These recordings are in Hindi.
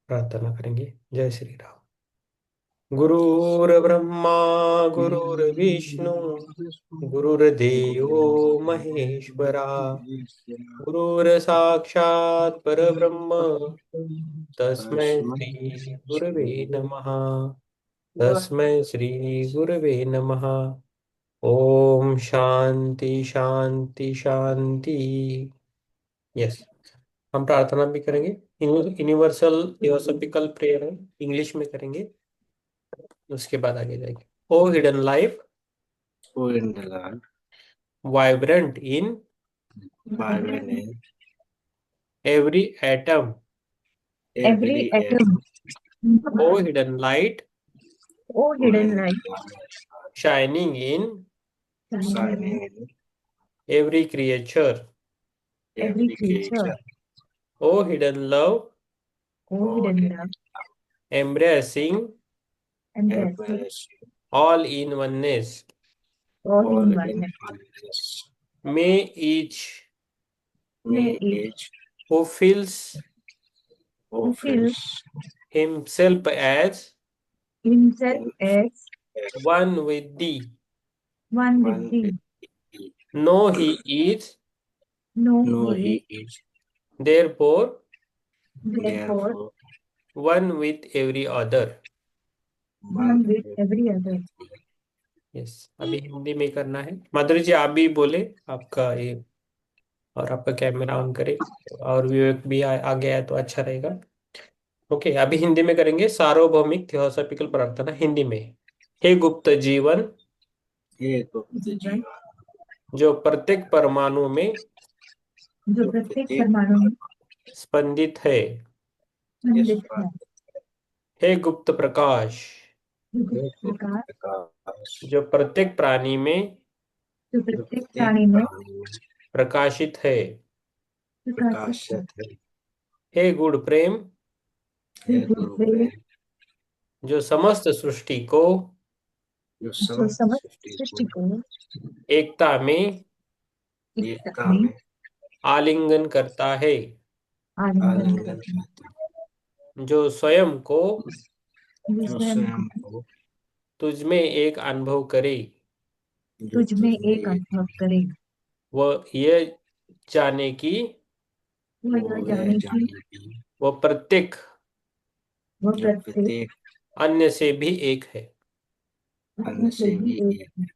प्रार्थना करेंगे। जय श्री राम। गुरुर्ब्रह्मा गुरुर्विष्णु गुरुर्देवो महेश्वरा, गुरुर साक्षात् परब्रह्म तस्मै श्री गुरवे नमः। तस्मै श्री गुरवे नमः। ओम शांति शांति शांति। यस, हम प्रार्थना भी करेंगे। यूनिवर्सल थियोसॉफिकल प्रेयर है, इंग्लिश में करेंगे, उसके बाद आगे जाएंगे। O hidden life O in the land, vibrant in by my name, every atom, every atom, O hidden light O O hidden in light, the land, shining in shining in every creature, every every creature, creature, O hidden love O O hidden in love, embracing embracing embracing all in oneness, all all in in oneness. oneness. May each May May each each who feels who feels offense himself as himself in as one with thee one with one with thee, thee, know he is know know he is he is therefore therefore therefore one with every other। one one with with every other. Yes, अभी हिंदी में करना है। माधुरी जी आप भी बोले, आपका ये और आपका कैमरा ऑन करे, और विवेक भी आ गया है तो अच्छा रहेगा। ओके, अभी हिंदी में करेंगे। सार्वभौमिक थियोसॉफिकल प्रार्थना हिंदी में। हे गुप्त जीवन एक गुप्त जीवन जीवन जो प्रत्येक परमाणु में जो जो प्रत्येक प्रत्येक परमाणु में स्पंदित है, इस संदिग्ध है, बात हे गुप्त प्रकाश युक्त एक गुप्त प्रकाश प्रकाश जो प्रत्येक प्राणी में जो जो प्रत्येक प्रत्येक प्राणी में प्राणी में प्रकाशित है, प्रकाशित है, प्रकाशित है, हे गुण प्रेम हे है गुरु गुरु प्रेम प्रेम जो समस्त सृष्टि को जो जो समस्त समस्त सृष्टि सृष्टि को को एकता में एकता एकता में में आलिंगन करता है, आलिंगन आलिंगन करता है, करता जो स्वयं को जो जो स्वयं को स्वयं को तुझ में एक अनुभव करे, जो तुझ में तुझ में एक एक अनुभव करे, वह ये जाने की वह वो यह है जाने की जाने की वह प्रत्येक वह जो प्रत्येक प्रत्येक अन्य से भी एक है। अन्य अन्य से से भी भी एक एक है।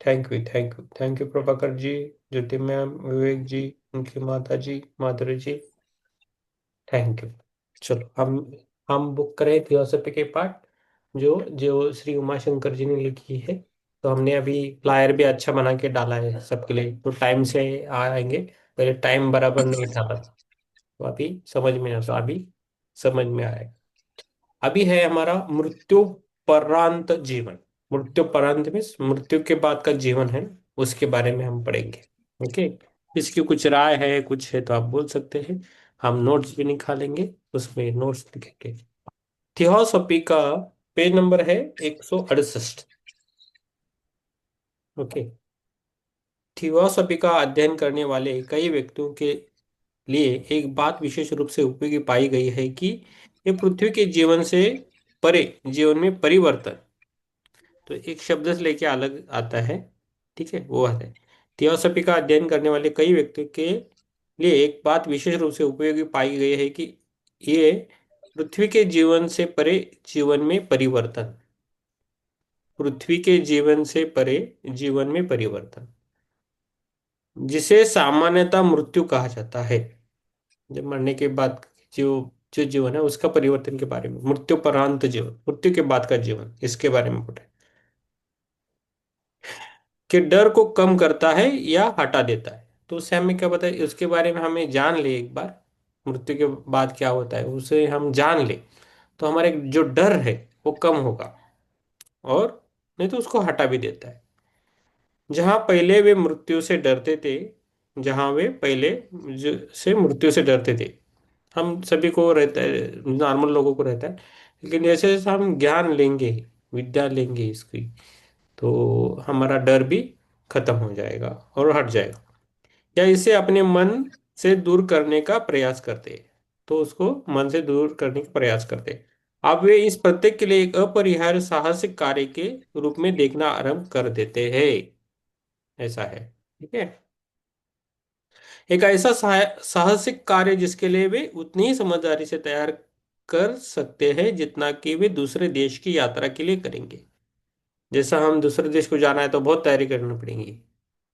Thank you, thank you, thank you Prabhakar ji, Jyoti ma'am, Vivek ji, उनकी माता जी, माधुरी जी, थैंक यू। चलो हम बुक करें थियोसॉफी के पार्ट जो जो श्री उमा शंकर जी ने लिखी है। तो हमने अभी फ्लायर भी अच्छा बना के डाला है सबके लिए, तो टाइम से आएंगे। पहले टाइम बराबर नहीं था बस, तो अभी समझ में आ, तो अभी समझ में आएगा। अभी है हमारा मृत्यु परांत जीवन। मृत्यु परांत में मृत्यु के बाद का जीवन है, उसके बारे में हम पढ़ेंगे। ओके, इसकी कुछ राय है, कुछ है तो आप बोल सकते हैं। हम नोट्स भी निकालेंगे, उसमें नोट्स लिखेंगे। थियोसॉफी का पेज नंबर है 168। ओके, थियोसॉफी का अध्ययन करने वाले कई व्यक्तियों के लिए एक बात विशेष रूप से उपयोगी पाई गई है कि ये पृथ्वी के जीवन से परे जीवन में परिवर्तन, तो एक शब्द से लेके अलग आता है, ठीक है, वो आता है। थियोसॉफी का अध्ययन करने वाले कई व्यक्तियों के लिए एक बात विशेष रूप से उपयोगी पाई गई है कि ये पृथ्वी के जीवन से परे जीवन में परिवर्तन, पृथ्वी के जीवन से परे जीवन में परिवर्तन, जिसे सामान्यतः मृत्यु कहा जाता है। जब मरने के बाद जो जो जीवन है उसका परिवर्तन के बारे में, मृत्यु परांत जीवन, मृत्यु के बाद का जीवन, इसके बारे में पढ़े कि डर को कम करता है या हटा देता है। तो उससे हमें क्या पता है, उसके बारे में हमें जान ले एक बार, मृत्यु के बाद क्या होता है उसे हम जान ले, तो हमारे जो डर है वो कम होगा, और नहीं तो उसको हटा भी देता है। जहां पहले वे मृत्यु से डरते थे, जहां वे पहले से मृत्यु से डरते थे, हम सभी को रहता है, नॉर्मल लोगों को रहता है, लेकिन जैसे जैसे हम ज्ञान लेंगे, विद्या लेंगे इसकी, तो हमारा डर भी खत्म हो जाएगा और हट जाएगा, या इसे अपने मन से दूर करने का प्रयास करते हैं। तो उसको मन से दूर करने का प्रयास करते हैं। अब वे इस प्रत्येक के लिए एक अपरिहार्य साहसिक कार्य के रूप में देखना आरंभ कर देते हैं। ऐसा है। ठीक है। एक ऐसा साहसिक कार्य जिसके लिए वे उतनी ही समझदारी से तैयार कर सकते हैं जितना कि वे दूसरे देश की यात्रा के लिए करेंगे। जैसा हम दूसरे देश को जाना है तो बहुत तैयारी करनी पड़ेगी।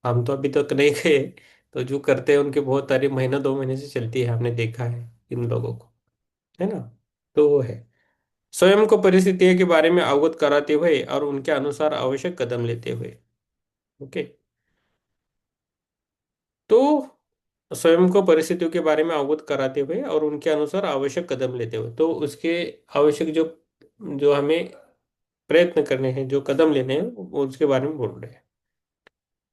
हम तो अभी तक नहीं गए। तो जो करते हैं उनकी बहुत तैयारी महीना 2 महीने से चलती है, हमने देखा है इन लोगों को। है ना। तो वो है। स्वयं को परिस्थितियों के बारे में अवगत कराते हुए और उनके अनुसार आवश्यक कदम लेते हुए। ओके। तो स्वयं को परिस्थितियों के बारे में अवगत कराते हुए और उनके अनुसार आवश्यक कदम लेते हुए, तो उसके आवश्यक जो जो हमें प्रयत्न करने हैं, जो कदम लेने हैं, वो उसके बारे में बोल रहे हैं।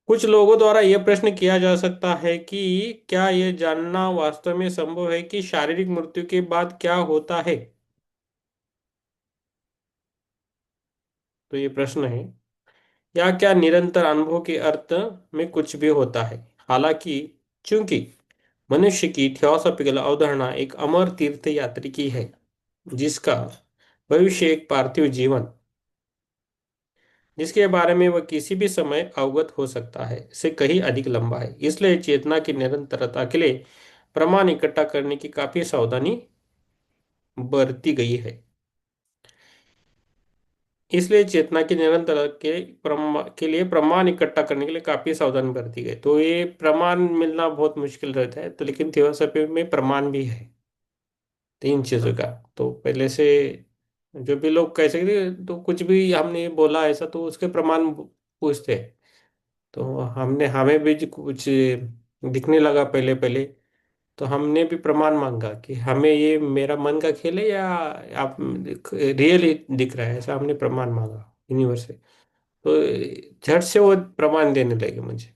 कुछ लोगों द्वारा यह प्रश्न किया जा सकता है कि क्या यह जानना वास्तव में संभव है कि शारीरिक मृत्यु के बाद क्या होता है। तो ये प्रश्न है। या क्या निरंतर अनुभव के अर्थ में कुछ भी होता है। हालांकि चूंकि मनुष्य की थियोसॉफिकल अवधारणा एक अमर तीर्थ यात्री की है, जिसका भविष्य एक पार्थिव जीवन, जिसके बारे में वह किसी भी समय अवगत हो सकता है, से कहीं अधिक लंबा है, इसलिए चेतना की निरंतरता के लिए प्रमाण इकट्ठा करने की काफी सावधानी बरती गई है। इसलिए चेतना की निरंतर के लिए प्रमाण इकट्ठा करने के लिए काफी सावधानी बरती गई। तो ये प्रमाण मिलना बहुत मुश्किल रहता है, तो लेकिन थियोसॉफी में प्रमाण भी है 3 चीजों का। तो पहले से जो भी लोग कह सकते तो कुछ भी हमने बोला ऐसा तो उसके प्रमाण पूछते हैं। तो हमने हमें भी जो कुछ दिखने लगा पहले पहले, तो हमने भी प्रमाण मांगा कि हमें ये मेरा मन का खेल है या आप रियल ही दिख रहा है, ऐसा हमने प्रमाण मांगा यूनिवर्स से। तो झट से वो प्रमाण देने लगे मुझे।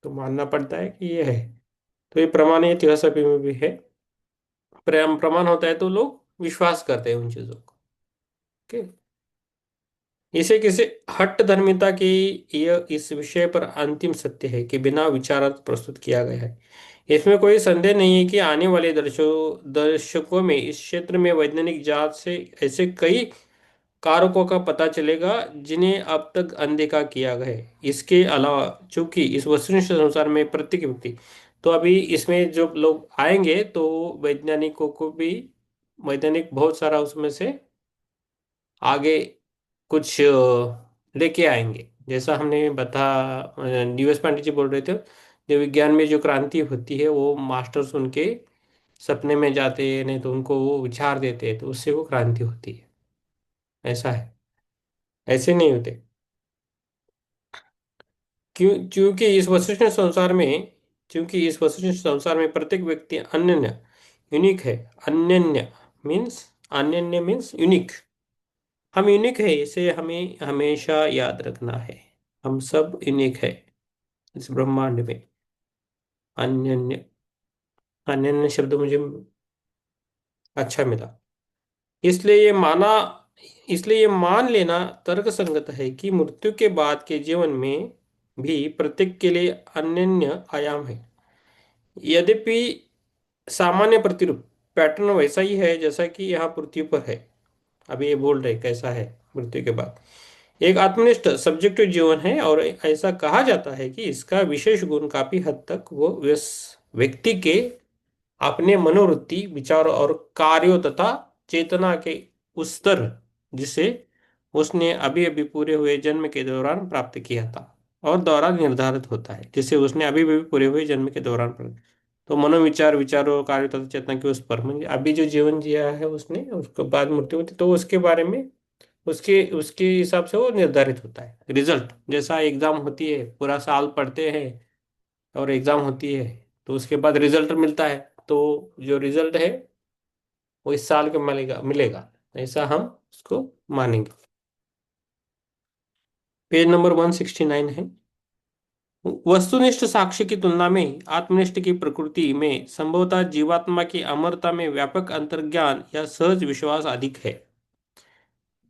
तो मानना पड़ता है कि ये है। तो ये प्रमाण ये थियोसॉफी में भी है। प्रमाण होता है तो लोग विश्वास करते हैं उन चीजों को। ओके। इसे किसी हट धर्मिता की यह इस विषय पर अंतिम सत्य है कि बिना विचारार्थ प्रस्तुत किया गया है। इसमें कोई संदेह नहीं है कि आने वाले दर्शकों में इस क्षेत्र में वैज्ञानिक जांच से ऐसे कई कारकों का पता चलेगा जिन्हें अब तक अनदेखा किया गया है। इसके अलावा चूंकि इस वस्तुनिष्ठ संसार में प्रत्येक व्यक्ति, तो अभी इसमें जो लोग आएंगे तो वैज्ञानिकों को भी, वैज्ञानिक बहुत सारा उसमें से आगे कुछ लेके आएंगे। जैसा हमने डीएस पांडे जी बोल रहे थे, जो विज्ञान में जो क्रांति होती है वो मास्टर्स उनके सपने में जाते हैं, नहीं तो उनको वो विचार देते हैं, तो उससे वो क्रांति होती है। ऐसा है। ऐसे नहीं होते। क्योंकि इस वशिष्ठ संसार में, क्योंकि इस वशिष्ठ संसार में प्रत्येक व्यक्ति अनन्य, यूनिक है। अनन्य मीन्स, अनन्य मीन्स यूनिक। हम यूनिक है, इसे हमें हमेशा याद रखना है। हम सब यूनिक है इस ब्रह्मांड में। अनन्य, अनन्य शब्द मुझे अच्छा मिला। इसलिए ये माना इसलिए ये मान लेना तर्कसंगत है कि मृत्यु के बाद के जीवन में भी प्रत्येक के लिए अनन्य आयाम है। यद्यपि सामान्य प्रतिरूप पैटर्न वैसा ही है जैसा कि यहाँ पृथ्वी पर है। अभी ये बोल रहे कैसा है मृत्यु के बाद। एक आत्मनिष्ठ सब्जेक्टिव जीवन है और ऐसा कहा जाता है कि इसका विशेष गुण काफी हद तक वो व्यक्ति के अपने मनोवृत्ति, विचारों और कार्यों तथा चेतना के उस स्तर जिसे उसने अभी अभी पूरे हुए जन्म के दौरान प्राप्त किया था और दौरान निर्धारित होता है, जिसे उसने अभी अभी पूरे हुए जन्म के दौरान प्राप्त। तो मनोविचार, विचारों, कार्यों तथा चेतना के उस पर, म्हणजे अभी जो जीवन जिया है उसने, उसके बाद मृत्यु होती तो उसके बारे में उसके उसके हिसाब से वो निर्धारित होता है। रिजल्ट जैसा एग्जाम होती है, पूरा साल पढ़ते हैं और एग्जाम होती है, तो उसके बाद रिजल्ट मिलता है। तो जो रिजल्ट है वो इस साल के मिलेगा मिलेगा, ऐसा हम उसको मानेंगे। पेज नंबर 169 है। वस्तुनिष्ठ साक्ष्य की तुलना में आत्मनिष्ठ की प्रकृति में संभवतः जीवात्मा की अमरता में व्यापक अंतर्ज्ञान या सहज विश्वास अधिक है।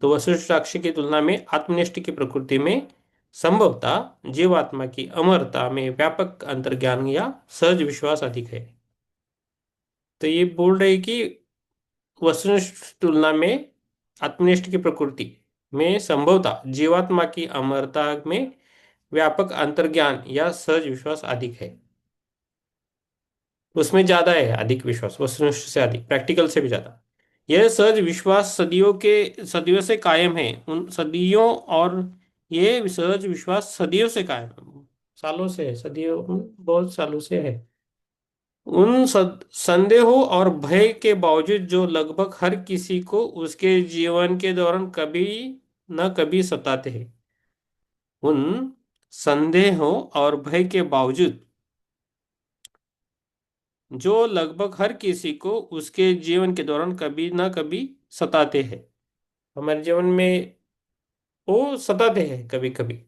तो वस्तुनिष्ठ साक्ष्य की तुलना में आत्मनिष्ठ की प्रकृति में संभवतः जीवात्मा की अमरता में व्यापक अंतर्ज्ञान या सहज विश्वास अधिक है। तो ये बोल रहे कि वस्तुनिष्ठ तुलना में आत्मनिष्ठ की प्रकृति में संभवतः जीवात्मा की अमरता में व्यापक अंतर्ज्ञान या सहज विश्वास अधिक है। उसमें ज्यादा है अधिक विश्वास, वस्तुनिष्ठ से अधिक, प्रैक्टिकल से भी ज्यादा। यह सहज विश्वास सदियों से कायम है, उन सदियों, और ये सहज विश्वास सदियों से कायम है, सालों से है, सदियों, बहुत सालों से है। संदेहों और भय के बावजूद जो लगभग हर किसी को उसके जीवन के दौरान कभी न कभी सताते हैं। उन संदेहों और भय के बावजूद जो लगभग हर किसी को उसके जीवन के दौरान कभी ना कभी सताते हैं। हमारे जीवन में वो सताते हैं कभी कभी।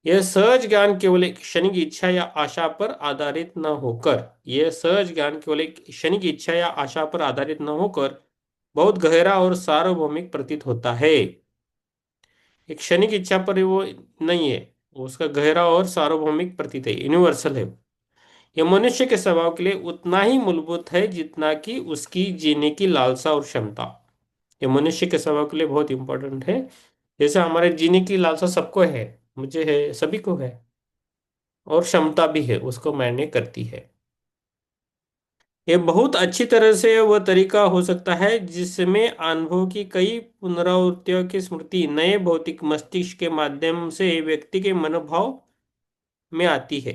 यह सहज ज्ञान केवल एक क्षणिक इच्छा या आशा पर आधारित न होकर यह सहज ज्ञान केवल एक क्षणिक इच्छा या आशा पर आधारित न होकर बहुत गहरा और सार्वभौमिक प्रतीत होता है। एक क्षणिक इच्छा पर वो नहीं है, वो उसका गहरा और सार्वभौमिक प्रतीत है, यूनिवर्सल है। यह मनुष्य के स्वभाव के लिए उतना ही मूलभूत है जितना कि उसकी जीने की लालसा और क्षमता। यह मनुष्य के स्वभाव के लिए बहुत इंपॉर्टेंट है। जैसे हमारे जीने की लालसा सबको है, मुझे है, सभी को है, और क्षमता भी है, उसको मायने करती है। यह बहुत अच्छी तरह से वह तरीका हो सकता है जिसमें अनुभव की कई पुनरावृत्तियों की स्मृति नए भौतिक मस्तिष्क के माध्यम से व्यक्ति के मनोभाव में आती है।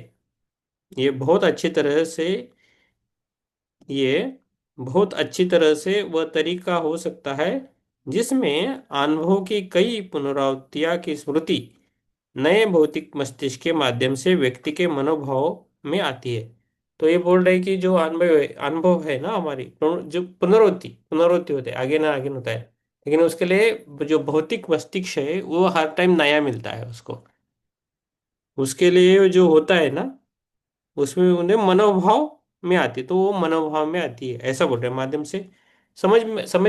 ये बहुत अच्छी तरह से ये बहुत अच्छी तरह से वह तरीका हो सकता है जिसमें अनुभव की कई पुनरावृत्तियां की स्मृति नए भौतिक मस्तिष्क के माध्यम से व्यक्ति के मनोभाव में आती है। तो ये बोल रहे हैं कि जो अनुभव है ना हमारी, जो पुनरावृत्ति पुनरावृत्ति होते हैं, आगे ना आगे होता है, लेकिन उसके लिए जो भौतिक मस्तिष्क है वो हर टाइम नया मिलता है उसको। उसके लिए जो होता है ना, उसमें उन्हें मनोभाव में आती है, तो वो मनोभाव में आती है, ऐसा बोल रहे हैं माध्यम से। समझ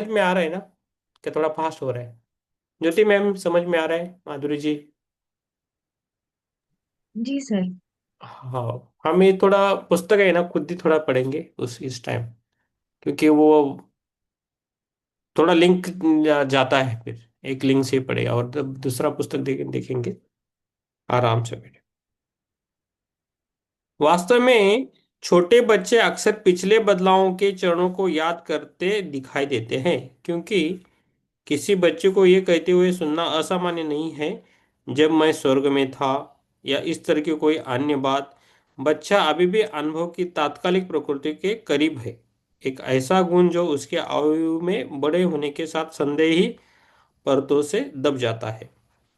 में आ रहा है ना, क्या थोड़ा फास्ट हो रहा है? ज्योति मैम, समझ में आ रहा है? माधुरी जी? जी सर। हाँ, हम ये थोड़ा पुस्तक है ना, खुद ही थोड़ा पढ़ेंगे उस इस टाइम, क्योंकि वो थोड़ा लिंक जाता है, फिर एक लिंक से ही पढ़ेगा और दूसरा पुस्तक देखेंगे आराम से बैठे। वास्तव में छोटे बच्चे अक्सर पिछले बदलावों के चरणों को याद करते दिखाई देते हैं, क्योंकि किसी बच्चे को ये कहते हुए सुनना असामान्य नहीं है, जब मैं स्वर्ग में था, या इस तरह की कोई अन्य बात। बच्चा अभी भी अनुभव की तात्कालिक प्रकृति के करीब है, एक ऐसा गुण जो उसके आयु में बड़े होने के साथ संदेही परतों से दब जाता है।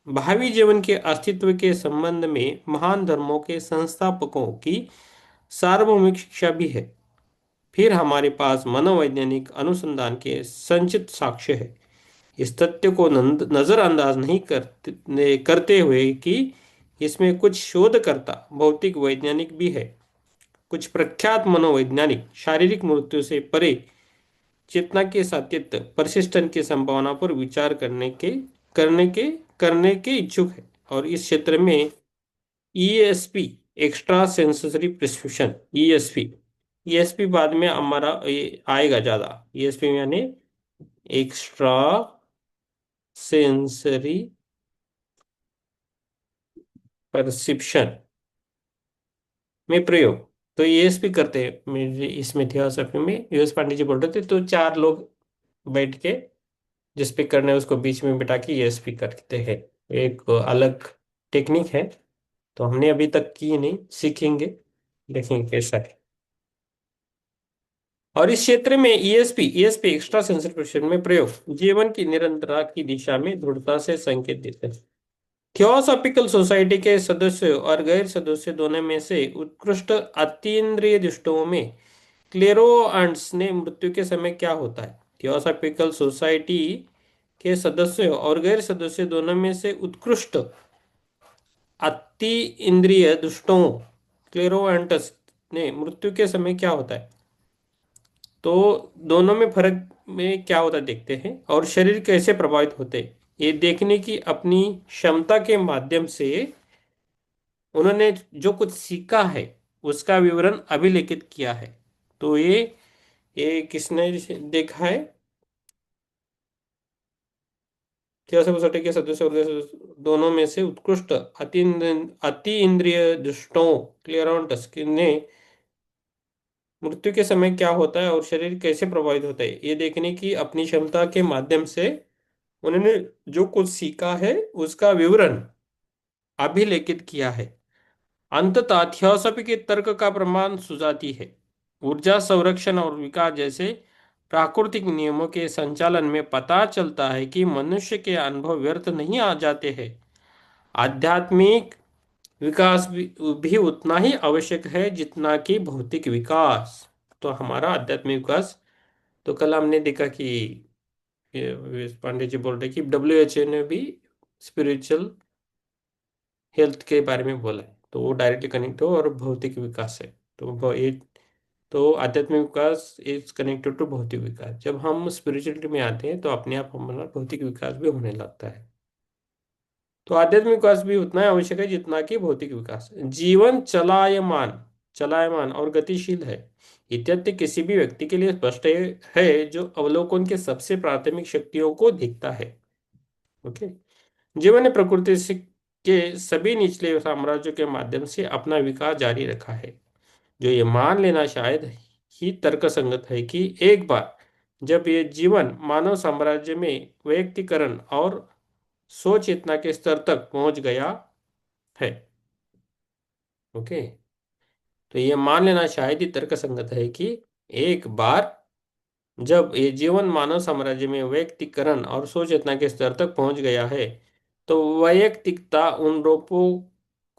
भावी जीवन के अस्तित्व के संबंध में महान धर्मों के संस्थापकों की सार्वभौमिक शिक्षा भी है। फिर हमारे पास मनोवैज्ञानिक अनुसंधान के संचित साक्ष्य है, इस तथ्य को नजरअंदाज नहीं करते हुए कि इसमें कुछ शोधकर्ता भौतिक वैज्ञानिक भी है। कुछ प्रख्यात मनोवैज्ञानिक शारीरिक मृत्यु से परे चेतना के सातत्य परसिस्टेंट की संभावना पर विचार करने के करने के इच्छुक है, और इस क्षेत्र में ESP, extra sensory prescription, ESP, ESP बाद में हमारा ये आएगा ज्यादा। ईएसपी यानी एक्स्ट्रा सेंसरी परसिप्शन में प्रयोग। तो ईएसपी करते हैं मेरे इसमें थियोसॉफी में, यूएस पांडे जी बोल रहे थे, तो चार लोग बैठ के जिस पे करना है उसको बीच में बिठा के ईएसपी करते हैं। एक अलग टेक्निक है, तो हमने अभी तक की नहीं, सीखेंगे, देखेंगे कैसा है। और इस क्षेत्र में ईएसपी एक्स्ट्रा सेंसरी परसेप्शन में प्रयोग जीवन की निरंतरता की दिशा में दृढ़ता से संकेत देते हैं। थियोसॉफिकल सोसाइटी के सदस्यों और गैर सदस्य दोनों में से उत्कृष्ट अतीन्द्रिय दृष्टियों में क्लेरोआंट्स ने मृत्यु के समय क्या होता है। थियोसॉफिकल सोसाइटी के सदस्यों और गैर सदस्य दोनों में से उत्कृष्ट अति इंद्रिय दुष्टों क्लेरोएंटस ने मृत्यु के समय क्या होता है, तो दोनों में फर्क में क्या होता है देखते हैं, और शरीर कैसे प्रभावित होते हैं ये देखने की अपनी क्षमता के माध्यम से उन्होंने जो कुछ सीखा है उसका विवरण अभिलेखित किया है। तो ये किसने देखा है? थियोसॉफी सोसाइटी के सदस्य और दोनों में से उत्कृष्ट अति इंद्रिय दृष्टों क्लियराउंटस ने मृत्यु के समय क्या होता है और शरीर कैसे प्रभावित होता है ये देखने की अपनी क्षमता के माध्यम से उन्होंने जो कुछ सीखा है उसका विवरण अभिलेखित किया है। अंततः थियोसॉफी के तर्क का प्रमाण सुझाती है ऊर्जा संरक्षण और विकास जैसे प्राकृतिक नियमों के संचालन में पता चलता है कि मनुष्य के अनुभव व्यर्थ नहीं आ जाते हैं। आध्यात्मिक विकास भी उतना ही आवश्यक है जितना कि भौतिक विकास। तो हमारा आध्यात्मिक विकास, तो कल हमने देखा कि पांडे जी बोल रहे कि WHO ने भी स्पिरिचुअल हेल्थ के बारे में बोला है, तो वो डायरेक्टली कनेक्ट हो और भौतिक विकास है। तो आध्यात्मिक विकास इज कनेक्टेड टू भौतिक विकास। जब हम स्पिरिचुअलिटी में आते हैं तो अपने आप हमारा भौतिक विकास भी होने लगता है। तो आध्यात्मिक विकास भी उतना ही आवश्यक है जितना कि भौतिक विकास। जीवन चलायमान चलायमान और गतिशील है इत्यादि किसी भी व्यक्ति के लिए स्पष्ट है जो अवलोकन के सबसे प्राथमिक शक्तियों को देखता है। ओके। जीवन ने प्रकृति के सभी निचले साम्राज्यों के माध्यम से अपना विकास जारी रखा है। जो ये मान लेना शायद ही तर्कसंगत है कि एक बार जब ये जीवन मानव साम्राज्य में व्यक्तिकरण और सोच चेतना के स्तर तक पहुंच गया है। ओके। तो ये मान लेना शायद ही तर्कसंगत है कि एक बार जब ये जीवन मानव साम्राज्य में व्यक्तिकरण और सोच चेतना के स्तर तक पहुंच गया है तो वैयक्तिकता उन रूपों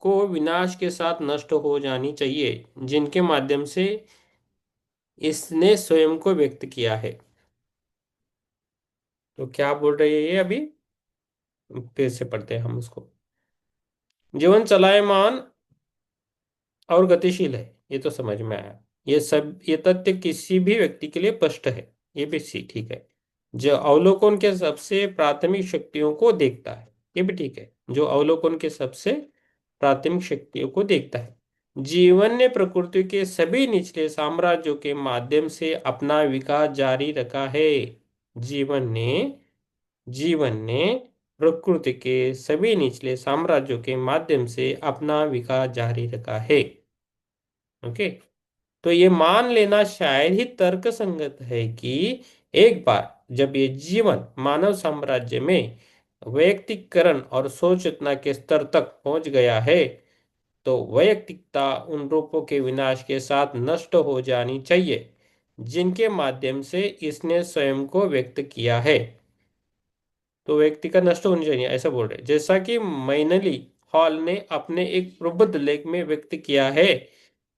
को विनाश के साथ नष्ट हो जानी चाहिए जिनके माध्यम से इसने स्वयं को व्यक्त किया है। तो क्या बोल रही है ये अभी? फिर से पढ़ते हैं हम उसको। जीवन चलायमान और गतिशील है, ये तो समझ में आया। ये तथ्य किसी भी व्यक्ति के लिए स्पष्ट है, ये भी सी ठीक है। जो अवलोकन के सबसे प्राथमिक शक्तियों को देखता है, ये भी ठीक है। जो अवलोकन के सबसे प्राथमिक शक्तियों को देखता है। जीवन ने प्रकृति के सभी निचले साम्राज्यों के माध्यम से अपना विकास जारी रखा है। जीवन ने जीवन ने प्रकृति के सभी निचले साम्राज्यों के माध्यम से अपना विकास जारी रखा है। ओके। तो ये मान लेना शायद ही तर्कसंगत है कि एक बार जब ये जीवन मानव साम्राज्य में वैयक्तिकरण और सोच चेतना के स्तर तक पहुंच गया है तो वैयक्तिकता उन रूपों के विनाश के साथ नष्ट हो जानी चाहिए जिनके माध्यम से इसने स्वयं को व्यक्त किया है। तो व्यक्ति का नष्ट होनी चाहिए ऐसा बोल रहे, जैसा कि मैनली हॉल ने अपने एक प्रबुद्ध लेख में व्यक्त किया है।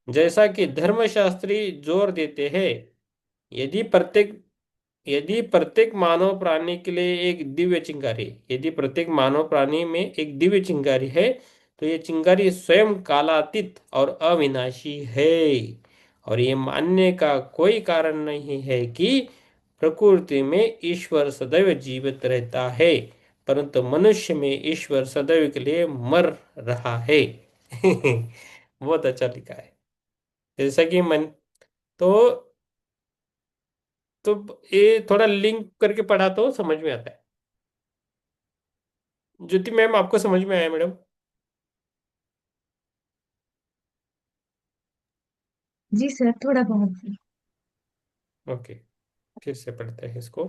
जैसा कि धर्मशास्त्री जोर देते हैं, यदि प्रत्येक यदि प्रत्येक मानव प्राणी के लिए एक दिव्य चिंगारी यदि प्रत्येक मानव प्राणी में एक दिव्य चिंगारी है तो ये चिंगारी स्वयं कालातीत और अविनाशी है। और ये मानने का कोई कारण नहीं है कि प्रकृति में ईश्वर सदैव जीवित रहता है, परंतु मनुष्य में ईश्वर सदैव के लिए मर रहा है। बहुत अच्छा लिखा है। जैसा कि मन तो ये थोड़ा लिंक करके पढ़ा तो समझ में आता है। ज्योति मैम, आपको समझ में आया मैडम? जी सर, थोड़ा बहुत। ओके, फिर से पढ़ते हैं इसको।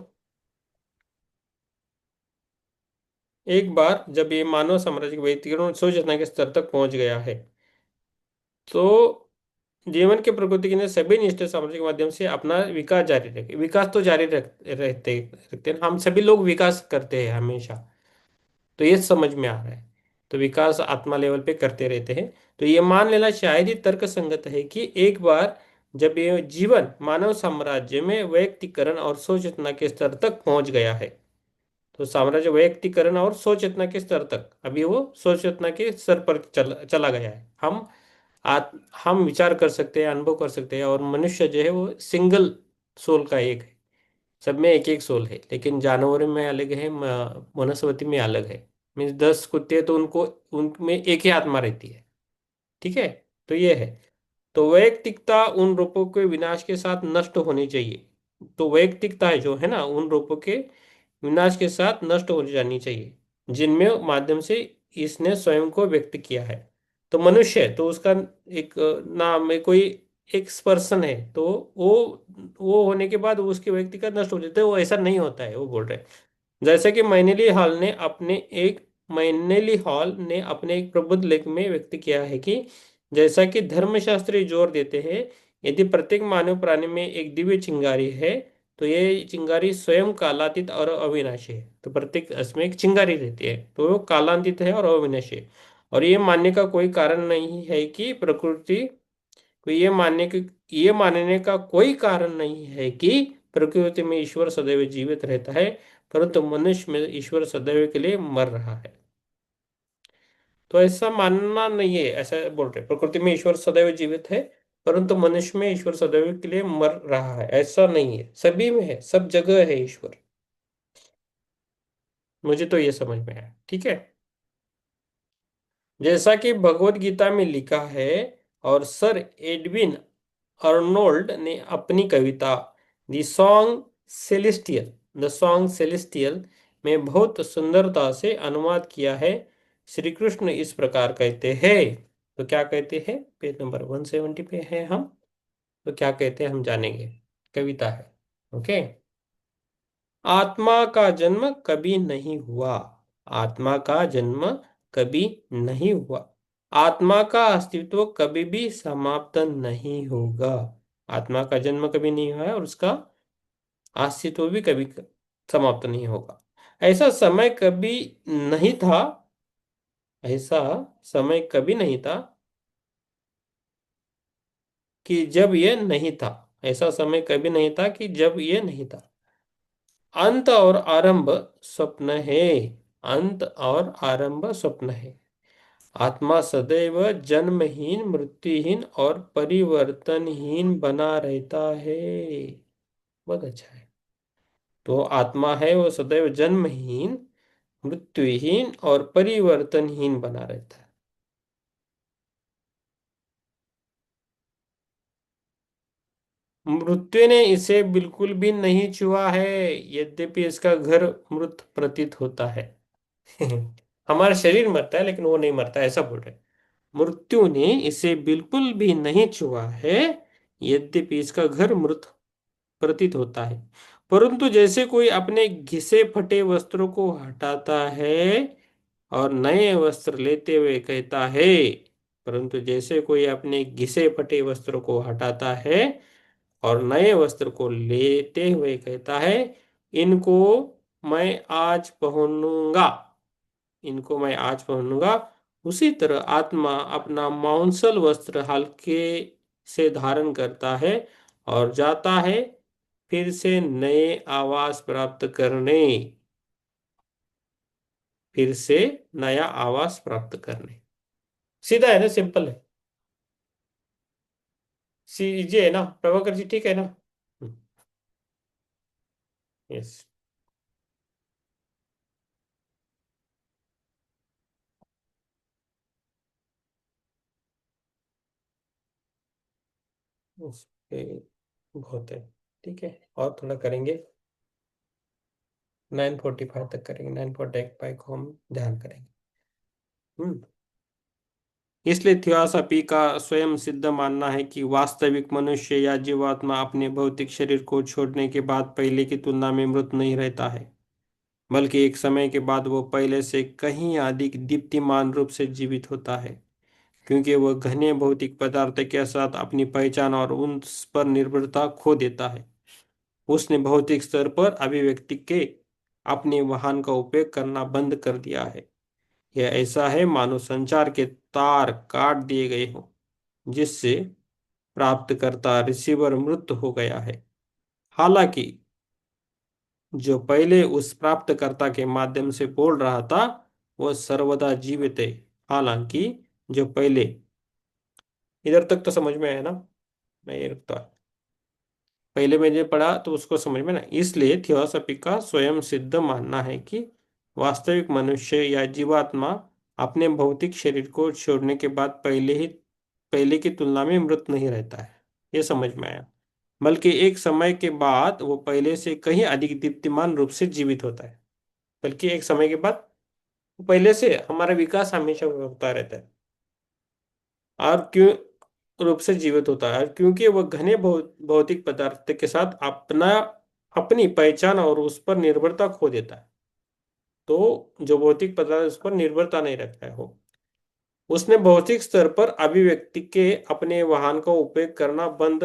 एक बार जब ये मानव साम्राज्य के व्यक्तिगत सोच चेतना के स्तर तक पहुंच गया है तो जीवन के प्रकृति ने सभी निष्ठा साम्राज्य के माध्यम से अपना विकास जारी रखे। विकास तो जारी रखते हैं, हम सभी लोग विकास करते हैं हमेशा, तो ये समझ में आ रहा है। तो विकास आत्मा लेवल पे करते रहते हैं। तो ये मान लेना शायद ही तर्क संगत है कि एक बार जब ये जीवन मानव साम्राज्य में व्यक्तिकरण और सोच चेतना के स्तर तक पहुंच गया है तो साम्राज्य व्यक्तिकरण और सोच चेतना के स्तर तक, अभी वो सोच चेतना के स्तर पर चला गया है। हम विचार कर सकते हैं, अनुभव कर सकते हैं, और मनुष्य जो है वो सिंगल सोल का एक है। सब में एक एक सोल है, लेकिन जानवरों में अलग है, वनस्पति में अलग है। मीन्स 10 कुत्ते तो उनको उनमें एक ही आत्मा रहती है। ठीक है। तो ये है। तो वैयक्तिकता उन रूपों के विनाश के साथ नष्ट होनी चाहिए। तो वैयक्तिकता है जो है ना, उन रूपों के विनाश के साथ नष्ट हो जानी चाहिए जिनमें माध्यम से इसने स्वयं को व्यक्त किया है। तो मनुष्य है तो उसका एक नाम है, कोई एक पर्सन है, तो वो वो होने के बाद उसकी व्यक्तिगत नष्ट हो जाता है, वो ऐसा नहीं होता है, वो बोल रहे हैं। जैसे कि मैनेली हॉल ने अपने एक प्रबुद्ध लेख में व्यक्त किया है कि जैसा कि धर्मशास्त्री जोर देते हैं, यदि प्रत्येक मानव प्राणी में एक दिव्य चिंगारी है तो ये चिंगारी स्वयं कालातीत और अविनाशी है। तो प्रत्येक इसमें एक चिंगारी रहती है तो वो कालातीत है और अविनाशी है। और ये मानने का कोई कारण नहीं है कि प्रकृति में ईश्वर सदैव जीवित रहता है, परंतु मनुष्य में ईश्वर सदैव के लिए मर रहा है। तो ऐसा मानना नहीं है, ऐसा बोल रहे प्रकृति में ईश्वर सदैव जीवित है परंतु मनुष्य में ईश्वर सदैव के लिए मर रहा है, ऐसा नहीं है। सभी में है, सब जगह है ईश्वर। मुझे तो ये समझ में आया, ठीक है। जैसा कि भगवत गीता में लिखा है और सर एडविन अर्नोल्ड ने अपनी कविता द सॉन्ग सेलेस्टियल में बहुत सुंदरता से अनुवाद किया है। श्री कृष्ण इस प्रकार कहते हैं। तो क्या कहते हैं, पेज नंबर 170 पे है हम। तो क्या कहते हैं हम जानेंगे। कविता है, ओके। आत्मा का जन्म कभी नहीं हुआ। आत्मा का जन्म कभी नहीं हुआ। आत्मा का अस्तित्व कभी भी समाप्त नहीं होगा। आत्मा का जन्म कभी नहीं हुआ है और उसका अस्तित्व भी कभी समाप्त नहीं होगा। ऐसा समय कभी नहीं था। ऐसा समय कभी नहीं था कि जब यह नहीं था। ऐसा समय कभी नहीं था कि जब यह नहीं था। अंत और आरंभ स्वप्न है। अंत और आरंभ स्वप्न है। आत्मा सदैव जन्महीन, मृत्युहीन और परिवर्तनहीन बना रहता है। बहुत अच्छा है। तो आत्मा है वो सदैव जन्महीन, मृत्युहीन और परिवर्तनहीन बना रहता है। मृत्यु ने इसे बिल्कुल भी नहीं छुआ है, यद्यपि इसका घर मृत प्रतीत होता है। हमारा शरीर मरता है लेकिन वो नहीं मरता, ऐसा बोल रहे हैं। मृत्यु ने इसे बिल्कुल भी नहीं छुआ है, यद्यपि इसका घर मृत प्रतीत होता है। परंतु जैसे कोई अपने घिसे फटे वस्त्रों को हटाता है और नए वस्त्र लेते हुए कहता है, परंतु जैसे कोई अपने घिसे फटे वस्त्रों को हटाता है और नए वस्त्र को लेते हुए कहता है, इनको मैं आज पहनूंगा। इनको मैं आज पहनूंगा। उसी तरह आत्मा अपना मांसल वस्त्र हल्के से धारण करता है और जाता है फिर से नए आवास प्राप्त करने। फिर से नया आवास प्राप्त करने। सीधा है ना, सिंपल है। सीजे है ना प्रभाकर जी, ठीक है ना। यस। उसके बहुत है, ठीक है। और थोड़ा करेंगे, 9:45 तक करेंगे। 9:45 को हम ध्यान करेंगे। हम्म। इसलिए थियोसॉफी का स्वयं सिद्ध मानना है कि वास्तविक मनुष्य या जीवात्मा अपने भौतिक शरीर को छोड़ने के बाद पहले की तुलना में मृत नहीं रहता है, बल्कि एक समय के बाद वो पहले से कहीं अधिक दीप्तिमान रूप से जीवित होता है, क्योंकि वह घने भौतिक पदार्थ के साथ अपनी पहचान और उन पर निर्भरता खो देता है। उसने भौतिक स्तर पर अभिव्यक्ति के अपने वाहन का उपयोग करना बंद कर दिया है। यह ऐसा है मानो संचार के तार काट दिए गए हों, जिससे प्राप्तकर्ता रिसीवर मृत हो गया है। हालांकि जो पहले उस प्राप्तकर्ता के माध्यम से बोल रहा था वह सर्वदा जीवित है। हालांकि जो पहले, इधर तक तो समझ में आया ना। मैं ये रुकता, पहले मैंने पढ़ा तो उसको समझ में ना। इसलिए थियोसॉफी का स्वयं सिद्ध मानना है कि वास्तविक मनुष्य या जीवात्मा अपने भौतिक शरीर को छोड़ने के बाद पहले ही पहले की तुलना में मृत नहीं रहता है, ये समझ में आया। बल्कि एक समय के बाद वो पहले से कहीं अधिक दीप्तिमान रूप से जीवित होता है। बल्कि एक समय के बाद पहले से हमारा विकास हमेशा होता रहता है, और क्यों रूप से जीवित होता है, और क्योंकि वह घने भौतिक पदार्थ के साथ अपनी पहचान और उस पर निर्भरता खो देता है। तो जो भौतिक पदार्थ उस पर निर्भरता नहीं रखता है, हो उसने भौतिक स्तर पर अभिव्यक्ति के अपने वाहन का उपयोग करना बंद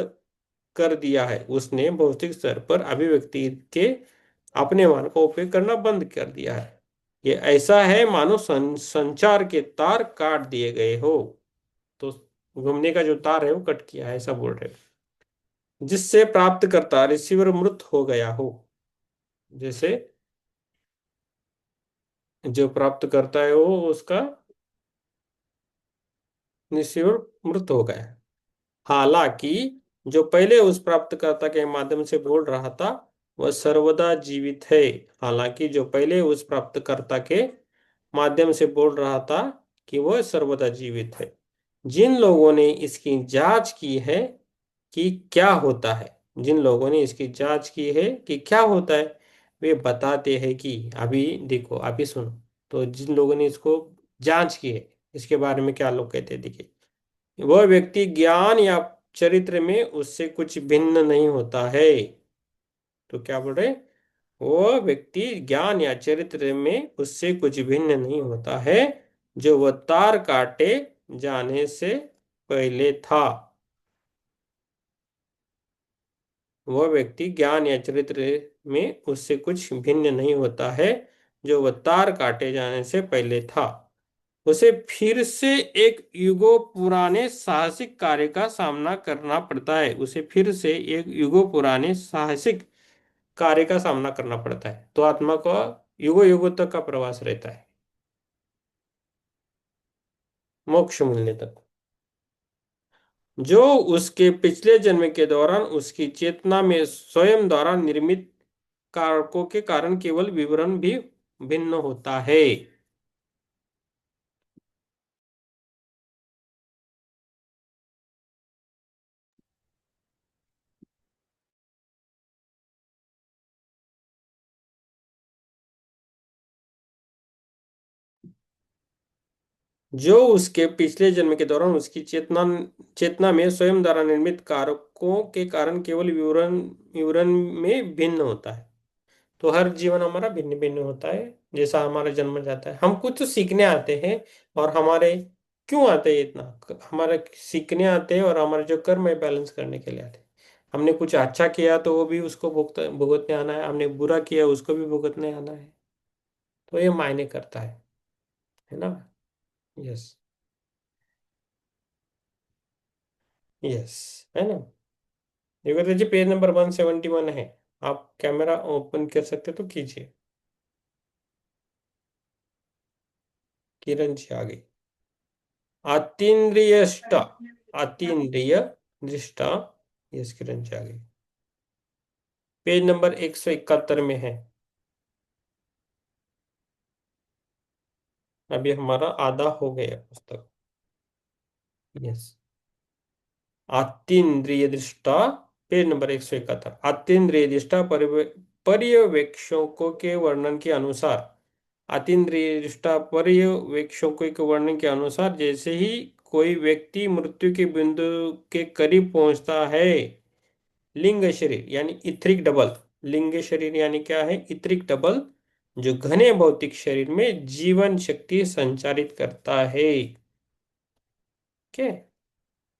कर दिया है। उसने भौतिक स्तर पर अभिव्यक्ति के अपने वाहन का उपयोग करना बंद कर दिया है। ये ऐसा है मानो संचार के तार काट दिए गए हो। तो घूमने का जो तार है वो कट किया है, ऐसा बोल रहे हो। जिससे प्राप्त करता रिसीवर मृत हो गया हो। जैसे जो प्राप्त करता है वो उसका रिसीवर मृत हो गया है। हालांकि जो पहले उस प्राप्तकर्ता के माध्यम से बोल रहा था वह सर्वदा जीवित है। हालांकि जो पहले उस प्राप्तकर्ता के माध्यम से बोल रहा था कि वह सर्वदा जीवित है। जिन लोगों ने इसकी जांच की है कि क्या होता है, जिन लोगों ने इसकी जांच की है कि क्या होता है, वे बताते हैं कि अभी देखो, अभी सुनो। तो जिन लोगों ने इसको जांच की है, इसके बारे में क्या लोग कहते हैं, देखिए। वह व्यक्ति ज्ञान या चरित्र में उससे कुछ भिन्न नहीं होता है। तो क्या बोल रहे, वह व्यक्ति ज्ञान या चरित्र में उससे कुछ भिन्न नहीं होता है जो वह तार काटे जाने से पहले था। वह व्यक्ति ज्ञान या चरित्र में उससे कुछ भिन्न नहीं होता है जो वह तार काटे जाने से पहले था। उसे फिर से एक युगों पुराने साहसिक कार्य का सामना करना पड़ता है। उसे फिर से एक युगों पुराने साहसिक कार्य का सामना करना पड़ता है। तो आत्मा का युगों युगों तक का प्रवास रहता है, मोक्ष मिलने तक। जो उसके पिछले जन्म के दौरान उसकी चेतना में स्वयं द्वारा निर्मित कारकों के कारण केवल विवरण भी भिन्न होता है। जो उसके पिछले जन्म के दौरान उसकी चेतना चेतना में स्वयं द्वारा निर्मित कारकों के कारण केवल विवरण विवरण में भिन्न होता है। तो हर जीवन हमारा भिन्न भिन्न होता है। जैसा हमारा जन्म जाता है, हम कुछ तो सीखने आते हैं। और हमारे क्यों आते हैं इतना, हमारे सीखने आते हैं और हमारे जो कर्म है बैलेंस करने के लिए आते हैं। हमने कुछ अच्छा किया तो वो भी उसको भुगतने आना है, हमने बुरा किया उसको भी भुगतने आना है। तो ये मायने करता है ना। यस। यस, है ना। देखो जी, पेज नंबर 171 है। आप कैमरा ओपन कर सकते तो कीजिए। किरण जी आ गई। अतीन्द्रियष्टा, अतीन्द्रिय दृष्टा। यस, किरण जी आ गई। पेज नंबर 171 में है। अभी हमारा आधा हो गया पुस्तक। यस। अतीन्द्रिय दृष्टा, पेज नंबर 171। अतीन्द्रिय दृष्टा पर्यवेक्षकों के वर्णन के अनुसार, अतीन्द्रिय दृष्टा पर्यवेक्षकों के वर्णन के अनुसार जैसे ही कोई व्यक्ति मृत्यु के बिंदु के करीब पहुंचता है, लिंग शरीर यानी इथरिक डबल, लिंग शरीर यानी क्या है, इथरिक डबल, जो घने भौतिक शरीर में जीवन शक्ति संचारित करता है। क्या,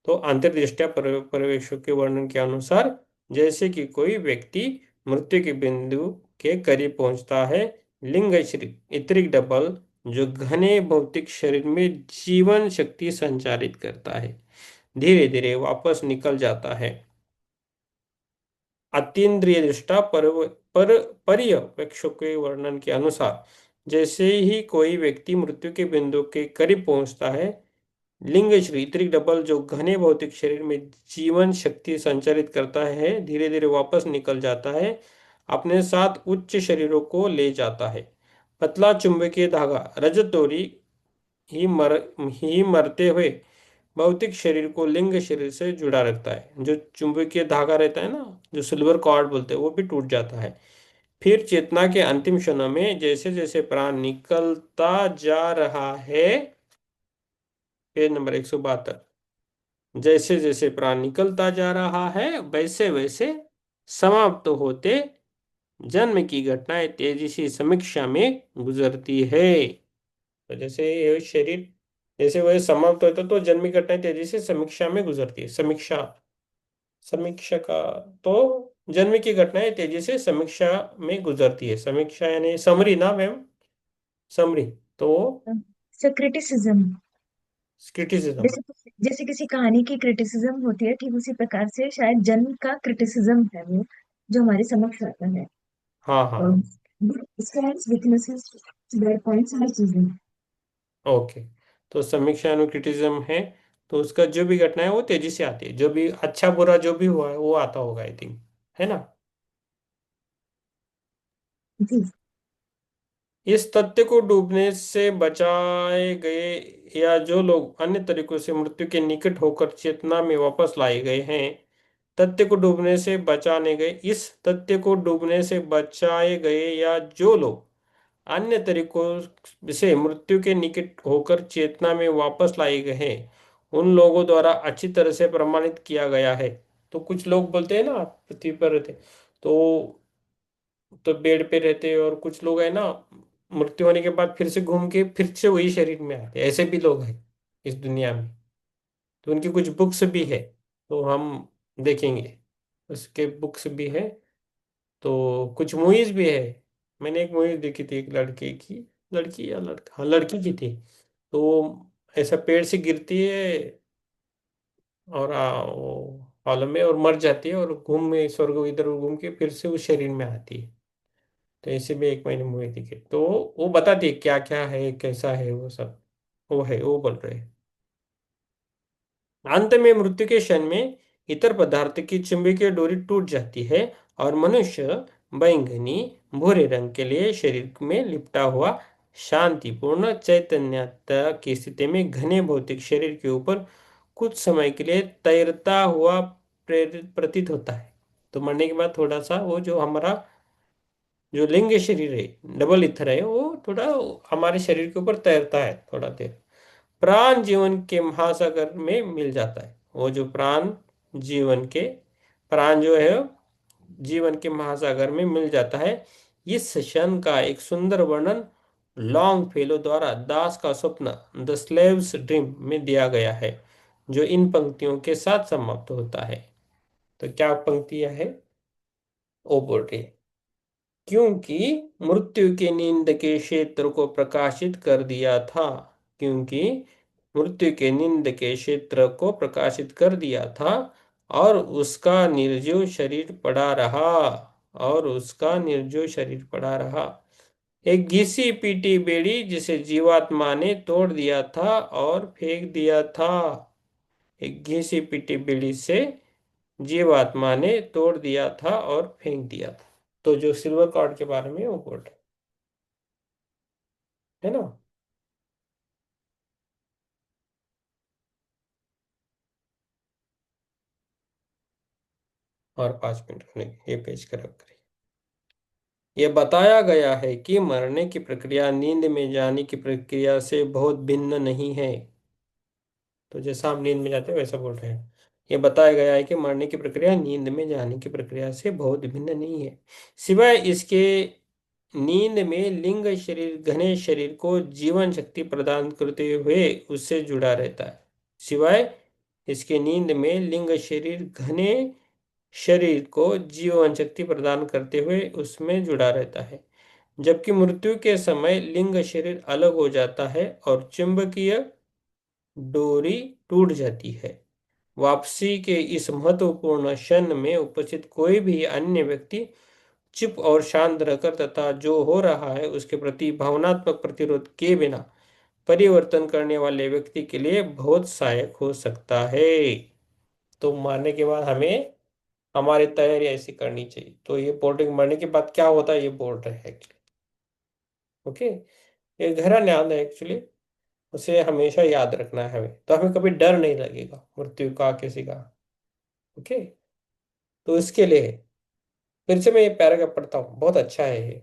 तो अंतर्दृष्टया पर्यवेक्षक के वर्णन के अनुसार जैसे कि कोई व्यक्ति मृत्यु के बिंदु के करीब पहुंचता है, लिंग शरीर इतरिक डबल जो घने भौतिक शरीर में जीवन शक्ति संचारित करता है, धीरे धीरे वापस निकल जाता है। अतीन्द्रिय दृष्टा पर पर्यवेक्षक के वर्णन के अनुसार जैसे ही कोई व्यक्ति मृत्यु के बिंदु के करीब पहुंचता है, लिंग श्रीत्रिक डबल जो घने भौतिक शरीर में जीवन शक्ति संचारित करता है, धीरे धीरे वापस निकल जाता है, अपने साथ उच्च शरीरों को ले जाता है। पतला चुंबकीय धागा रजत डोरी ही मरते हुए भौतिक शरीर को लिंग शरीर से जुड़ा रखता है। जो चुंबकीय धागा रहता है ना, जो सिल्वर कॉर्ड बोलते हैं, वो भी टूट जाता है। फिर चेतना के अंतिम क्षणों में जैसे जैसे प्राण निकलता जा रहा है, पेज नंबर 172, जैसे जैसे प्राण निकलता जा रहा है वैसे वैसे समाप्त होते जन्म की घटनाएं तेजी से समीक्षा में गुजरती है। तो जैसे ये शरीर जैसे वह समाप्त होता तो जन्म की घटनाएं तेजी से समीक्षा में गुजरती है। समीक्षा, समीक्षा का, तो जन्म की घटनाएं तेजी से समीक्षा में गुजरती है। समीक्षा यानी समरी ना मैम, समरी। तो क्रिटिसिज्म, क्रिटिसिज्म। जैसे जैसे किसी कहानी की क्रिटिसिज्म होती है, ठीक उसी प्रकार से शायद जन्म का क्रिटिसिज्म है वो, जो हमारे समक्ष आता है। हाँ हाँ। और स्ट्रेंथ्स, वीकनेसेस, बैड पॉइंट्स, हर चीजें। ओके। तो समीक्षा यानी क्रिटिसिज्म है। तो उसका जो भी घटना है वो तेजी से आती है, जो भी अच्छा बुरा जो भी हुआ है वो आता होगा आई थिंक, है ना। जी। इस तथ्य को डूबने से बचाए गए या जो लोग अन्य तरीकों से मृत्यु के निकट होकर चेतना में वापस लाए गए हैं, तथ्य को डूबने से बचाने गए, इस तथ्य को डूबने से बचाए गए या जो लोग अन्य तरीकों से मृत्यु के निकट होकर चेतना में वापस लाए गए हैं, उन लोगों द्वारा अच्छी तरह से प्रमाणित किया गया है। तो कुछ लोग बोलते हैं ना पृथ्वी पर रहते, तो बेड पे रहते, और कुछ लोग है ना मृत्यु होने के बाद फिर से घूम के फिर से वही शरीर में आते, ऐसे भी लोग हैं इस दुनिया में। तो उनकी कुछ बुक्स भी है, तो हम देखेंगे, उसके बुक्स भी है। तो कुछ मूवीज भी है। मैंने एक मूवी देखी थी, एक लड़के की, लड़की या लड़का, हाँ लड़की की थी। तो ऐसा पेड़ से गिरती है और वो हॉल में और मर जाती है, और घूम में स्वर्ग इधर घूम के फिर से उस शरीर में आती है। तो ऐसे भी एक मैंने मूवी देखी, तो वो बताती है क्या क्या है कैसा है वो सब, वो है वो बोल रहे हैं। अंत में मृत्यु के क्षण में इतर पदार्थ की चुंबकीय डोरी टूट जाती है और मनुष्य बैंगनी भूरे रंग के लिए शरीर में लिपटा हुआ शांतिपूर्ण चैतन्यता की स्थिति में घने भौतिक शरीर के ऊपर कुछ समय के लिए तैरता हुआ प्रेरित प्रतीत होता है। तो मरने के बाद थोड़ा सा वो जो हमारा जो लिंग शरीर है, डबल इथर है, वो थोड़ा हमारे शरीर के ऊपर तैरता है थोड़ा देर। प्राण जीवन के महासागर में मिल जाता है। वो जो प्राण जीवन के, प्राण जो है जीवन के महासागर में मिल जाता है। इस क्षण का एक सुंदर वर्णन लॉन्ग फेलो द्वारा दास का स्वप्न द स्लेव्स ड्रीम में दिया गया है, जो इन पंक्तियों के साथ समाप्त होता है। तो क्या पंक्तियां है, ओ बोल रही है, क्योंकि मृत्यु के नींद के क्षेत्र को प्रकाशित कर दिया था, क्योंकि मृत्यु के नींद के क्षेत्र को प्रकाशित कर दिया था, और उसका निर्जीव शरीर पड़ा रहा, और उसका निर्जीव शरीर पड़ा रहा। एक घिसी पीटी बेड़ी जिसे जीवात्मा ने तोड़ दिया था और फेंक दिया था। एक घिसी पीटी बेड़ी से जीवात्मा ने तोड़ दिया था और फेंक दिया था। तो जो सिल्वर कॉर्ड के बारे में वो बोल रहे है ना। और 5 मिनट होने ये पेज खराब करिए। यह बताया गया है कि मरने की प्रक्रिया नींद में जाने की प्रक्रिया से बहुत भिन्न नहीं है। तो जैसा हम नींद में जाते हैं वैसा बोल रहे हैं। यह बताया गया है कि मरने की प्रक्रिया नींद में जाने की प्रक्रिया से बहुत भिन्न नहीं है, सिवाय इसके नींद में लिंग शरीर घने शरीर को जीवन शक्ति प्रदान करते हुए उससे जुड़ा रहता है। सिवाय इसके नींद में लिंग शरीर घने शरीर को जीवन शक्ति प्रदान करते हुए उसमें जुड़ा रहता है। जबकि मृत्यु के समय लिंग शरीर अलग हो जाता है और चुंबकीय डोरी टूट जाती है। वापसी के इस महत्वपूर्ण क्षण में उपस्थित कोई भी अन्य व्यक्ति चुप और शांत रहकर तथा जो हो रहा है उसके प्रति भावनात्मक प्रतिरोध के बिना परिवर्तन करने वाले व्यक्ति के लिए बहुत सहायक हो सकता है। तो मरने के बाद हमें हमारी तैयारी ऐसी करनी चाहिए। तो ये बोल रहे मरने के बाद क्या होता है ये बोल रहे हैं एक्चुअली। ओके, ये गहरा न्याय है एक्चुअली। उसे हमेशा याद रखना है हमें, तो हमें कभी डर नहीं लगेगा मृत्यु का, किसी का। ओके। तो इसके लिए फिर से मैं ये पैराग्राफ पढ़ता हूँ, बहुत अच्छा है ये,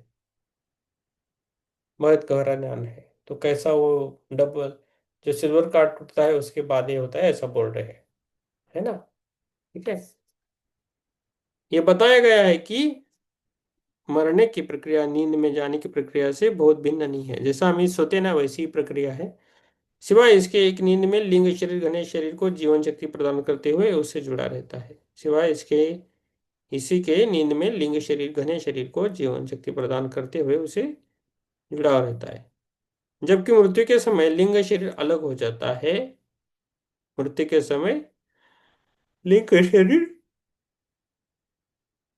बहुत गहरा ज्ञान है। तो कैसा वो डबल, जो सिल्वर कार्ड टूटता है उसके बाद ये होता है, ऐसा बोल रहे हैं, है ना। ठीक है। ये बताया गया है कि मरने की प्रक्रिया नींद में जाने की प्रक्रिया से बहुत भिन्न नहीं है। जैसा हम इस सोते हैं ना, वैसी ही प्रक्रिया है, सिवाय इसके एक नींद में लिंग शरीर घने शरीर को जीवन शक्ति प्रदान करते हुए उससे जुड़ा रहता है। सिवाय इसके, इसी के नींद में लिंग शरीर घने शरीर को जीवन शक्ति प्रदान करते हुए उसे जुड़ा रहता है। जबकि मृत्यु के समय लिंग शरीर अलग हो जाता है। मृत्यु के समय लिंग शरीर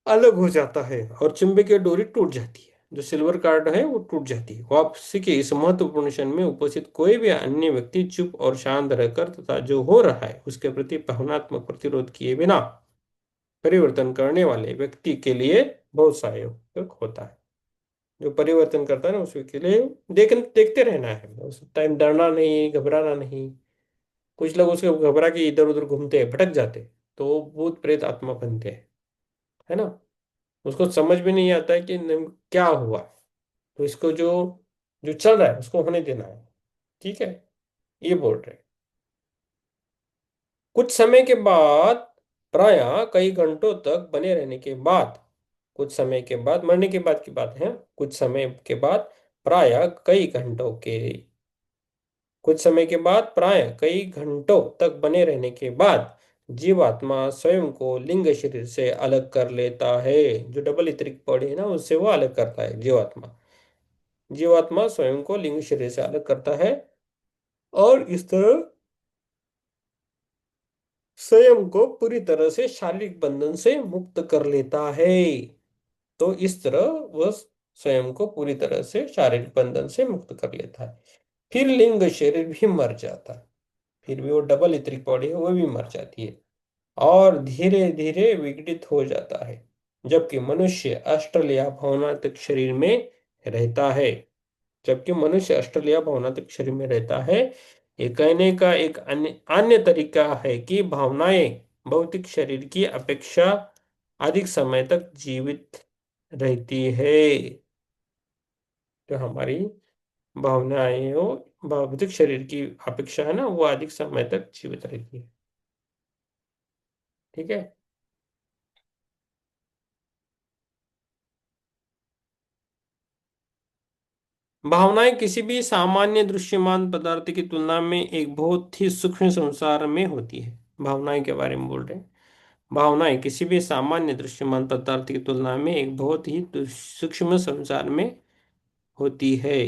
अलग हो जाता है और चुंबकीय डोरी टूट जाती है। जो सिल्वर कार्ड है वो टूट जाती है। वापसी के इस महत्वपूर्ण क्षण में उपस्थित कोई भी अन्य व्यक्ति चुप और शांत रहकर तथा जो हो रहा है उसके प्रति भावनात्मक प्रतिरोध किए बिना परिवर्तन करने वाले व्यक्ति के लिए बहुत सहायक होता है। जो परिवर्तन करता है ना, उस व्यक्ति के लिए देखते रहना है, उस टाइम डरना नहीं, घबराना नहीं। कुछ लोग उसके घबरा के इधर उधर घूमते हैं, भटक जाते हैं, तो वो भूत प्रेत आत्मा बनते हैं, है ना। उसको समझ भी नहीं आता है कि क्या हुआ। तो इसको जो जो चल रहा है उसको होने देना है। ठीक है, ये बोल रहे हैं। कुछ समय के बाद, प्रायः कई घंटों तक बने रहने के बाद, कुछ समय के बाद, मरने के बाद की बात है, कुछ समय के बाद, प्रायः कई घंटों के कुछ समय के बाद प्रायः कई घंटों तक बने रहने के बाद जीवात्मा स्वयं को लिंग शरीर से अलग कर लेता है। जो डबल इतरिक बॉडी है ना, उससे वो अलग करता है जीवात्मा। जीवात्मा स्वयं को लिंग शरीर से अलग करता है और इस तरह स्वयं को पूरी तरह से शारीरिक बंधन से मुक्त कर लेता है। तो इस तरह वह स्वयं को पूरी तरह से शारीरिक बंधन से मुक्त कर लेता है। फिर लिंग शरीर भी मर जाता है, फिर भी वो डबल इतरिक बॉडी है वो भी मर जाती है और धीरे धीरे विघटित हो जाता है। जबकि मनुष्य ऑस्ट्रेलिया भावनात्मक शरीर में रहता है। जबकि मनुष्य ऑस्ट्रेलिया भावनात्मक शरीर में रहता है। ये कहने का एक अन्य अन्य तरीका है कि भावनाएं भौतिक शरीर की अपेक्षा अधिक समय तक जीवित रहती है। जो हमारी भावनाएं हो, भौतिक शरीर की अपेक्षा है ना, वो अधिक समय तक जीवित रहती है। ठीक है। भावनाएं किसी भी सामान्य दृश्यमान पदार्थ की तुलना में एक बहुत ही सूक्ष्म संसार में होती है। भावनाएं के बारे में बोल रहे हैं। भावनाएं किसी भी सामान्य दृश्यमान पदार्थ की तुलना में एक बहुत ही सूक्ष्म संसार में होती है।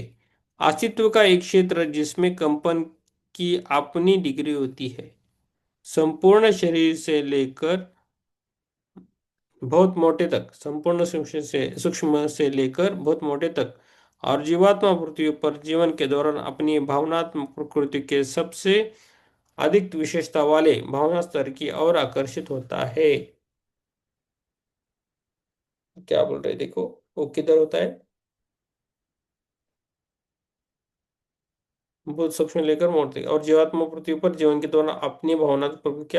अस्तित्व का एक क्षेत्र जिसमें कंपन की अपनी डिग्री होती है। संपूर्ण शरीर से लेकर बहुत मोटे तक, संपूर्ण सूक्ष्म से लेकर बहुत मोटे तक, और जीवात्मा पृथ्वी पर जीवन के दौरान अपनी भावनात्मक प्रकृति के सबसे अधिक विशेषता वाले भावना स्तर की ओर आकर्षित होता है। क्या बोल रहे, देखो वो किधर होता है, बहुत सूक्ष्म लेकर मोटे तक, और जीवात्मा पृथ्वी पर जीवन के दौरान अपनी भावनात्मक प्रकृति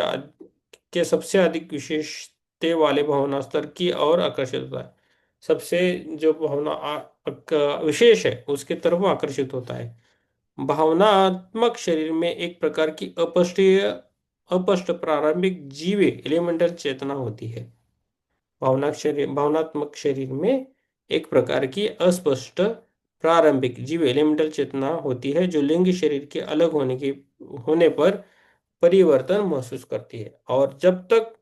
के सबसे अधिक विशेषते वाले भावना स्तर की ओर आकर्षित होता है। सबसे जो भावना विशेष है उसकी तरफ वो आकर्षित होता है। भावनात्मक शरीर में एक प्रकार की अपष्ट प्रारंभिक जीवे एलिमेंटल चेतना होती है। भावनात्मक शरीर में एक प्रकार की अस्पष्ट प्रारंभिक जीव एलिमेंटल चेतना होती है जो लिंग शरीर के अलग होने पर परिवर्तन महसूस करती है और जब तक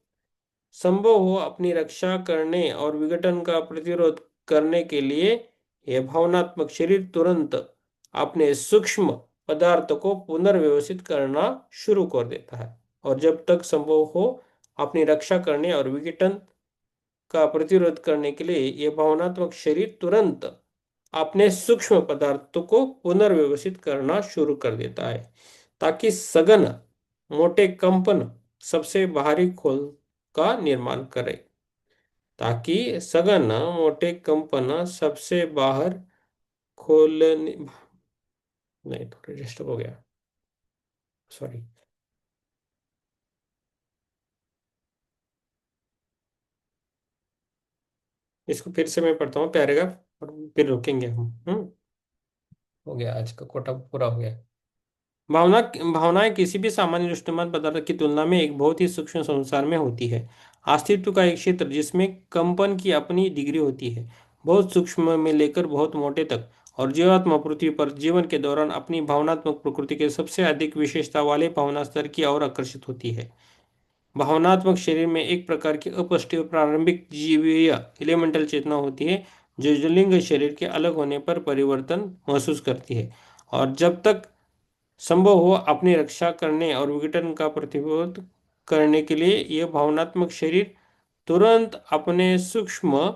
संभव हो अपनी रक्षा करने और विघटन का प्रतिरोध करने के लिए यह भावनात्मक शरीर तुरंत अपने सूक्ष्म पदार्थ को पुनर्व्यवस्थित करना शुरू कर देता है। और जब तक संभव हो अपनी रक्षा करने और विघटन का प्रतिरोध करने के लिए यह भावनात्मक शरीर तुरंत अपने सूक्ष्म पदार्थों को पुनर्व्यवस्थित करना शुरू कर देता है ताकि सघन मोटे कंपन सबसे बाहरी खोल का निर्माण करे। ताकि सघन मोटे कंपन सबसे बाहर खोल, नहीं थोड़ा डिस्टर्ब हो गया। सॉरी। इसको फिर से मैं पढ़ता हूँ पैराग्राफ, और फिर रुकेंगे हम। हो गया, आज का कोटा पूरा हो गया। भावना भावनाएं किसी भी सामान्य दृश्यमान पदार्थ की तुलना में एक बहुत ही सूक्ष्म संसार में होती है। अस्तित्व का एक क्षेत्र जिसमें कंपन की अपनी डिग्री होती है, बहुत सूक्ष्म में लेकर बहुत मोटे तक। और जीवात्मा पृथ्वी पर जीवन के दौरान अपनी भावनात्मक प्रकृति के सबसे अधिक विशेषता वाले भावना स्तर की ओर आकर्षित होती है। भावनात्मक शरीर में एक प्रकार की अपष्ट प्रारंभिक जीवीय एलिमेंटल चेतना होती है, जो लिंग शरीर के अलग होने पर परिवर्तन महसूस करती है, और जब तक संभव हो अपनी रक्षा करने और विघटन का प्रतिरोध करने के लिए यह भावनात्मक शरीर तुरंत अपने सूक्ष्म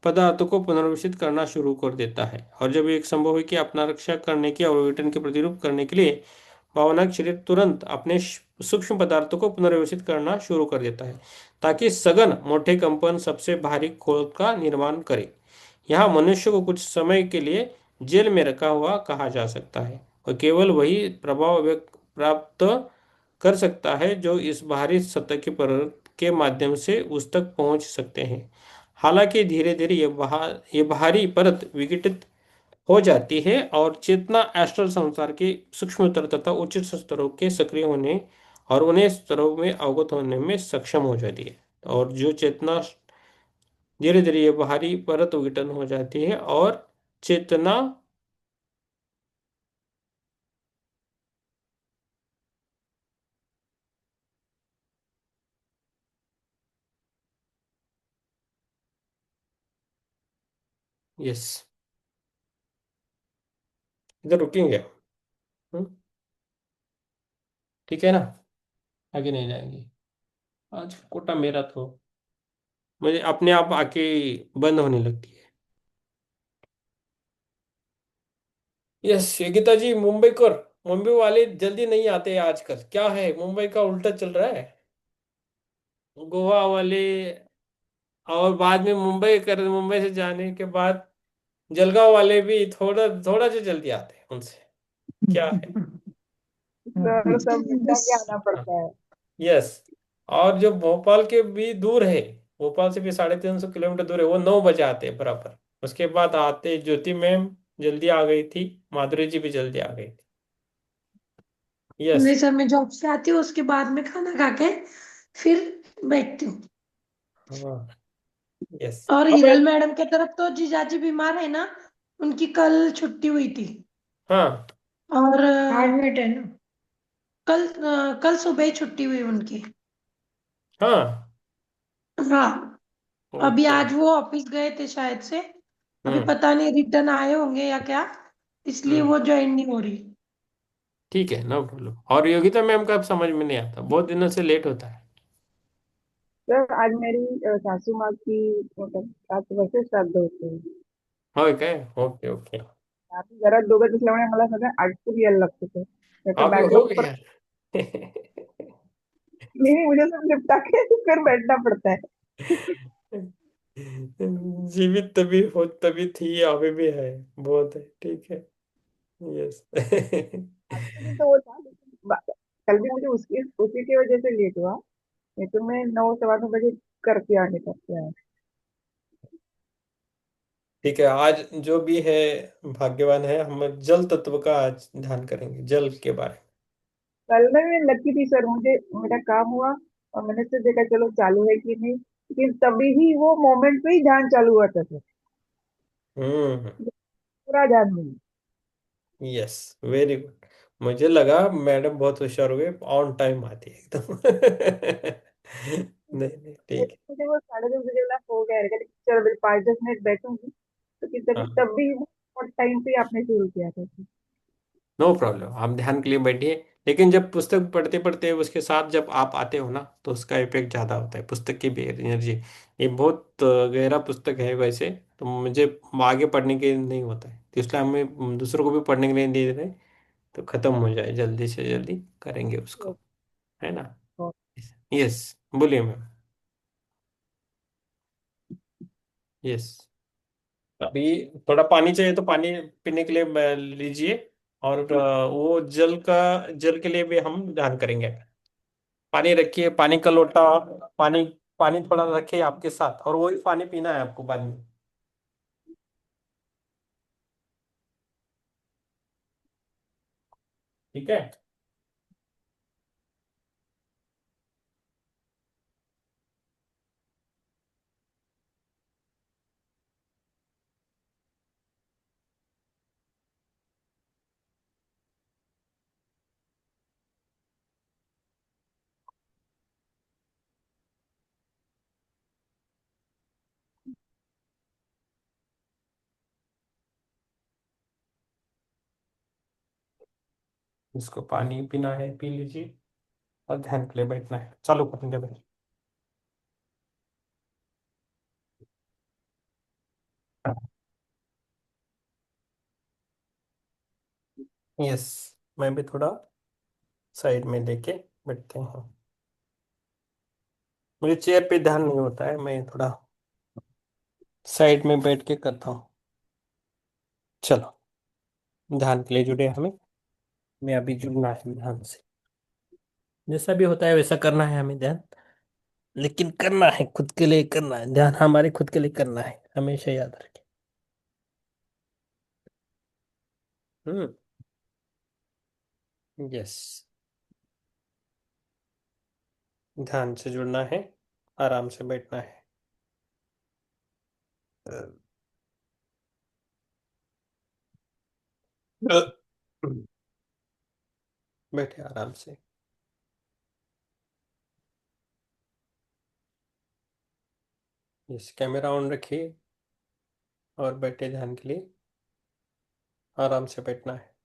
पदार्थों को पुनर्व्यवस्थित करना शुरू कर देता है। और जब एक संभव है कि अपना रक्षा करने के और विघटन के प्रतिरूप करने के लिए भावनात्मक शरीर तुरंत अपने सूक्ष्म पदार्थों को पुनर्व्यवस्थित करना शुरू कर देता है, ताकि सघन मोटे कंपन सबसे भारी खोल का निर्माण करे। यहाँ मनुष्य को कुछ समय के लिए जेल में रखा हुआ कहा जा सकता है, और केवल वही प्रभाव प्राप्त कर सकता है जो इस बाहरी सतह की परत के माध्यम से उस तक पहुंच सकते हैं। हालांकि धीरे धीरे ये बाहरी परत विघटित हो जाती है, और चेतना एस्ट्रल संसार के सूक्ष्मतर तथा उच्च स्तरों के सक्रिय होने और उन्हें स्तरों में अवगत होने में सक्षम हो जाती है। और जो चेतना धीरे धीरे ये बाहरी परत विघटन हो जाती है, और चेतना यस, इधर रुकेंगे। हम्म, ठीक है ना, आगे नहीं जाएंगे। आज कोटा मेरा तो मुझे अपने आप आके बंद होने लगती है। यस योगिता जी, मुंबई वाले जल्दी नहीं आते आजकल, क्या है मुंबई का उल्टा चल रहा है। गोवा वाले, और बाद में मुंबई से जाने के बाद जलगांव वाले भी थोड़ा थोड़ा सा जल्दी आते हैं उनसे, क्या है। सर सब मिटा के आना हाँ, पड़ता है। यस। और जो भोपाल के भी दूर है, भोपाल से भी 350 किलोमीटर दूर है, वो 9 बजे आते हैं बराबर। उसके बाद आते ज्योति मैम जल्दी आ गई थी, माधुरी जी भी जल्दी आ गई थी। यस। नहीं सर, मैं जॉब से आती हूँ, उसके बाद में खाना खा के फिर बैठती हूँ। हाँ। यस। और अब हिरल मैडम के तरफ तो जीजाजी बीमार है ना, उनकी कल छुट्टी हुई थी। हाँ। और एडमिट है ना। कल सुबह ही छुट्टी हुई उनकी। हाँ। हाँ। अभी ओके। आज वो ऑफिस गए थे शायद से। अभी हम्म। पता नहीं रिटर्न आए होंगे या क्या, इसलिए हम्म। वो ज्वाइन नहीं हो रही। ठीक है, नो प्रॉब्लम। और योगिता मैम का अब समझ में नहीं आता, बहुत दिनों से लेट होता है। सर आज मेरी सासू माँ की मतलब 7 वर्ष श्राद्ध होते हैं. होय काय, ओके ओके। आम्ही घरात दोघंच असल्यामुळे मला सगळं आटपून यायला लागतं सर. नाहीतर आप हो बॅकड्रॉप पर गया। नहीं मुझे सब निपटा के फिर बैठना पड़ता है. जीवित तभी हो, तभी थी, अभी भी है, बहुत है, ठीक है। यस। एक्चुअली तो वो था लेकिन कल भी मुझे उसकी उसी की वजह से लेट हुआ. नहीं तो मैं 9 सवा 9 बजे करके आने सकते हैं. ठीक है, आज जो भी है भाग्यवान है। हम जल तत्व का आज ध्यान करेंगे, जल के बारे कल में मैं लकी थी सर, मुझे मेरा काम हुआ और मैंने तो देखा चलो चालू है कि नहीं, लेकिन तभी ही वो मोमेंट पे ही ध्यान चालू हुआ था सर. में। पूरा ध्यान नहीं. Yes, very good. मुझे लगा मैडम बहुत होशियार हो गए, ऑन टाइम आती है एकदम। नहीं नहीं, ठीक है। मुझे वो 10:30 बजे वाला हो गया रहेगा, लेकिन चलो मैं 5-10 मिनट बैठूंगी तो कि तभी हाँ, तब भी वो टाइम पे आपने शुरू किया था. नो प्रॉब्लम, आप ध्यान के लिए बैठिए। लेकिन जब पुस्तक पढ़ते पढ़ते उसके साथ जब आप आते हो ना, तो उसका इफेक्ट ज़्यादा होता है, पुस्तक की भी एनर्जी। ये बहुत गहरा पुस्तक है वैसे, तो मुझे आगे पढ़ने के लिए नहीं होता है, तो इसलिए हमें दूसरों को भी पढ़ने के लिए दे रहे हैं, तो ख़त्म हो जाए जल्दी से जल्दी करेंगे उसको, है ना। यस, बोलिए मैम। यस। अभी थोड़ा पानी चाहिए तो पानी पीने के लिए लीजिए। और वो जल के लिए भी हम ध्यान करेंगे। पानी रखिए, पानी का लोटा, पानी पानी थोड़ा रखिए आपके साथ, और वही पानी पीना है आपको बाद में। ठीक है। जिसको पानी पीना है पी लीजिए, और ध्यान के लिए बैठना है, चालू करेंगे भाई। यस, मैं भी थोड़ा साइड में लेके बैठते हैं। मुझे चेयर पे ध्यान नहीं होता है, मैं थोड़ा साइड में बैठ के करता हूँ। चलो, ध्यान के लिए जुड़े हमें। मैं अभी जुड़ना है ध्यान से। जैसा भी होता है वैसा करना है हमें ध्यान, लेकिन करना है खुद के लिए, करना है ध्यान हमारे खुद के लिए करना है, हमेशा याद रखें। हम्म। यस। ध्यान से जुड़ना है, आराम से बैठना है। बैठे आराम से। यस, कैमरा ऑन रखिए, और बैठे ध्यान के लिए, आराम से बैठना है।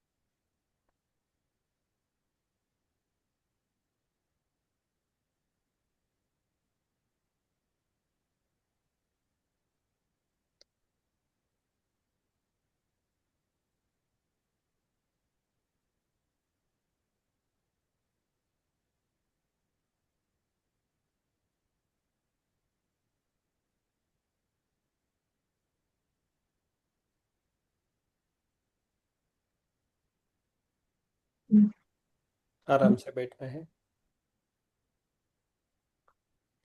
आराम से बैठना है,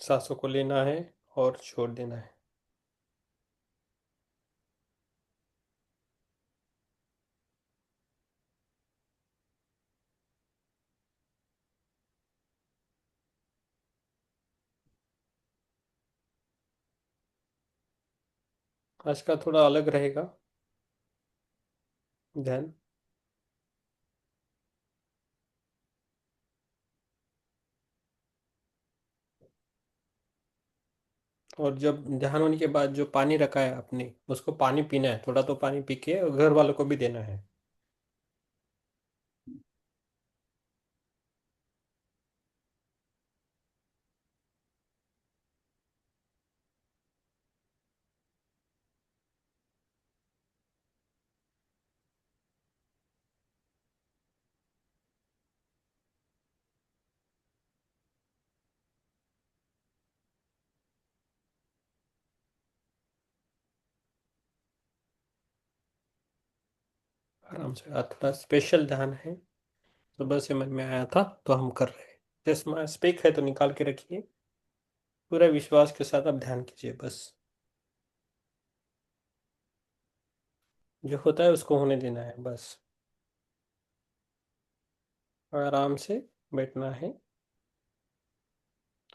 सांसों को लेना है और छोड़ देना है। आज का थोड़ा अलग रहेगा ध्यान। और जब ध्यान होने के बाद जो पानी रखा है आपने, उसको पानी पीना है, थोड़ा तो पानी पी के और घर वालों को भी देना है। आराम से। आज थोड़ा स्पेशल ध्यान है, सुबह से मन में आया था तो हम कर रहे हैं। चश्मा स्पेक है तो निकाल के रखिए, पूरा विश्वास के साथ आप ध्यान कीजिए बस। जो होता है उसको होने देना है बस। और आराम से बैठना है।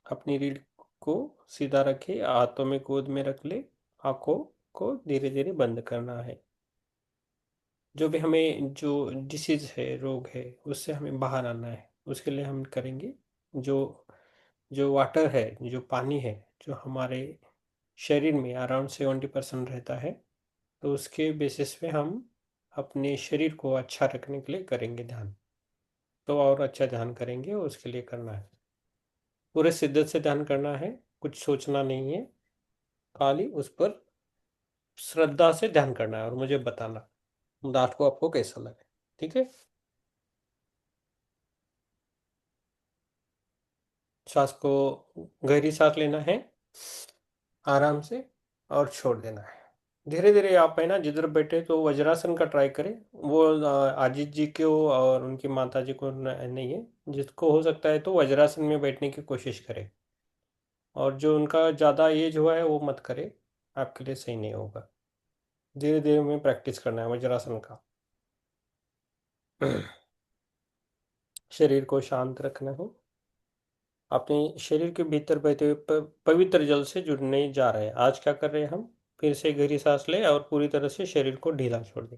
अपनी रीढ़ को सीधा रखे, हाथों में गोद में रख ले, आंखों को धीरे धीरे बंद करना है। जो भी हमें जो डिसीज है, रोग है, उससे हमें बाहर आना है, उसके लिए हम करेंगे। जो जो वाटर है, जो पानी है, जो हमारे शरीर में अराउंड 70% रहता है, तो उसके बेसिस पे हम अपने शरीर को अच्छा रखने के लिए करेंगे ध्यान। तो और अच्छा ध्यान करेंगे, उसके लिए करना है, पूरे शिद्दत से ध्यान करना है, कुछ सोचना नहीं है, खाली उस पर श्रद्धा से ध्यान करना है, और मुझे बताना रात को आपको कैसा लगे। ठीक है। सांस को गहरी सांस लेना है आराम से, और छोड़ देना है। धीरे धीरे आप है ना जिधर बैठे तो वज्रासन का ट्राई करें। वो अजीत जी को और उनकी माता जी को नहीं है, जिसको हो सकता है तो वज्रासन में बैठने की कोशिश करें। और जो उनका ज़्यादा एज हुआ है वो मत करें, आपके लिए सही नहीं होगा। धीरे धीरे में प्रैक्टिस करना है वज्रासन का। शरीर को शांत रखना है। अपने शरीर के भीतर बहते हुए पवित्र जल से जुड़ने जा रहे हैं। आज क्या कर रहे हैं हम? फिर से गहरी सांस लें और पूरी तरह से शरीर को ढीला छोड़ दें।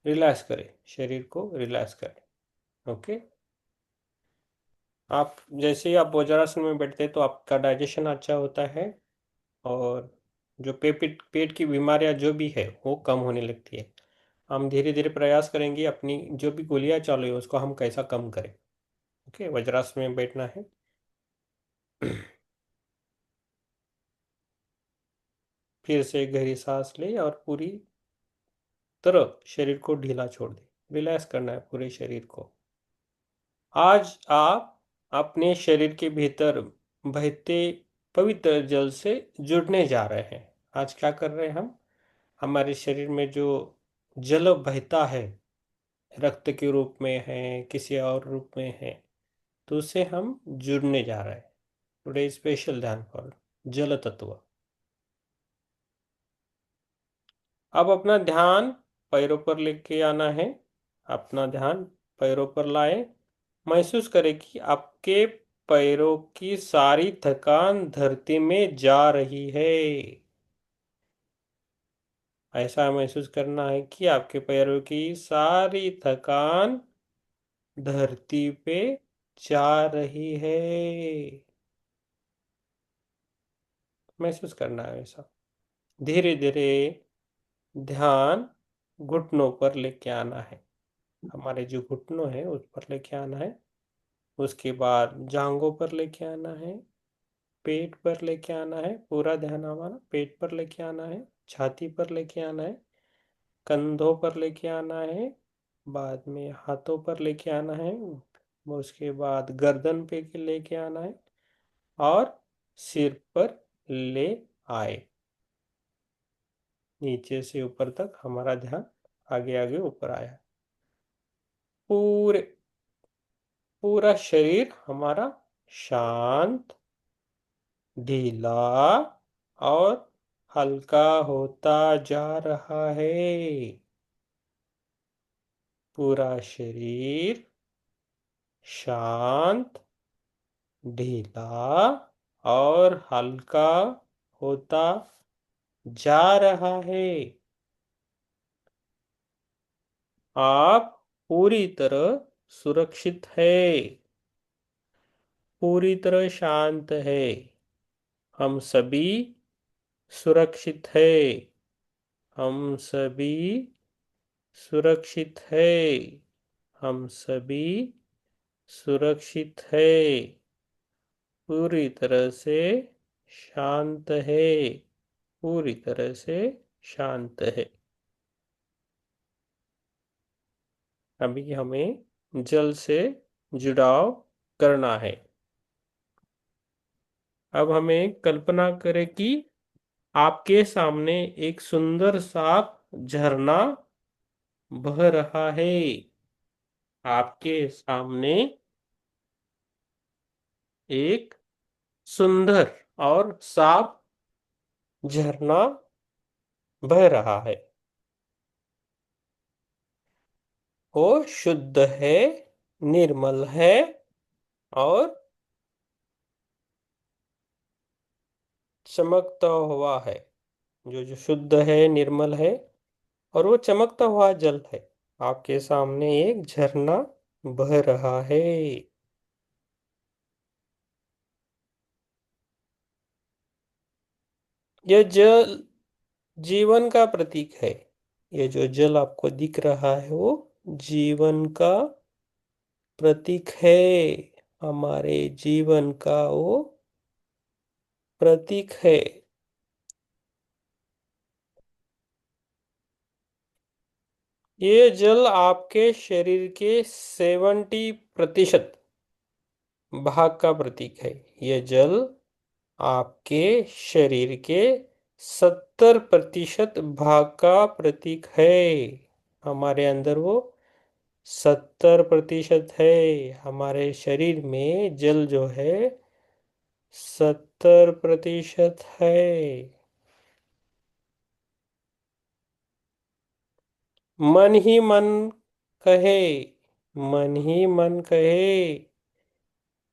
रिलैक्स करें, शरीर को रिलैक्स करें। ओके। आप जैसे ही आप वज्रासन में बैठते हैं तो आपका डाइजेशन अच्छा होता है, और जो पेट की बीमारियां जो भी है वो कम होने लगती है। हम धीरे धीरे प्रयास करेंगे अपनी जो भी गोलियां चालू है उसको हम कैसा कम करें। ओके, वज्रासन में बैठना है। फिर से गहरी सांस ले और पूरी तरह शरीर को ढीला छोड़ दे। रिलैक्स करना है पूरे शरीर को। आज आप अपने शरीर के भीतर बहते पवित्र जल से जुड़ने जा रहे हैं। आज क्या कर रहे हैं हम? हमारे शरीर में जो जल बहता है, रक्त के रूप में है, किसी और रूप में है, तो उससे हम जुड़ने जा रहे हैं। टुडे स्पेशल ध्यान फॉर जल तत्व। अब अपना ध्यान पैरों पर लेके आना है। अपना ध्यान पैरों पर लाए। महसूस करें कि आपके पैरों की सारी थकान धरती में जा रही है। ऐसा महसूस करना है कि आपके पैरों की सारी थकान धरती पे जा रही है। महसूस करना है ऐसा। धीरे धीरे ध्यान घुटनों पर लेके आना है। हमारे जो घुटनों है उस पर लेके आना है। उसके बाद जांघों पर लेके आना है। पेट पर लेके आना है। पूरा ध्यान हमारा पेट पर लेके आना है, छाती पर लेके आना है, कंधों पर लेके आना है, बाद में हाथों पर लेके आना है, उसके बाद गर्दन पे लेके आना है, और सिर पर ले आए। नीचे से ऊपर तक हमारा ध्यान आगे आगे ऊपर आया। पूरे पूरा शरीर हमारा शांत, ढीला और हल्का होता जा रहा है। पूरा शरीर शांत, ढीला और हल्का होता जा रहा है। आप पूरी तरह सुरक्षित है, पूरी तरह शांत है। हम सभी सुरक्षित है। हम सभी सुरक्षित है। हम सभी सुरक्षित है। पूरी तरह से शांत है। पूरी तरह से शांत है। अभी हमें जल से जुड़ाव करना है। अब हमें कल्पना करें कि आपके सामने एक सुंदर साफ झरना बह रहा है। आपके सामने एक सुंदर और साफ झरना बह रहा है। वो शुद्ध है, निर्मल है और चमकता हुआ है। जो जो शुद्ध है, निर्मल है और वो चमकता हुआ जल है। आपके सामने एक झरना बह रहा है। यह जल जीवन का प्रतीक है। ये जो जल आपको दिख रहा है वो जीवन का प्रतीक है। हमारे जीवन का वो प्रतीक है। ये जल आपके शरीर के 70% भाग का प्रतीक है। ये जल आपके शरीर के 70% भाग का प्रतीक है। हमारे अंदर वो 70% है। हमारे शरीर में जल जो है 70% है। मन ही मन कहे, मन ही मन कहे,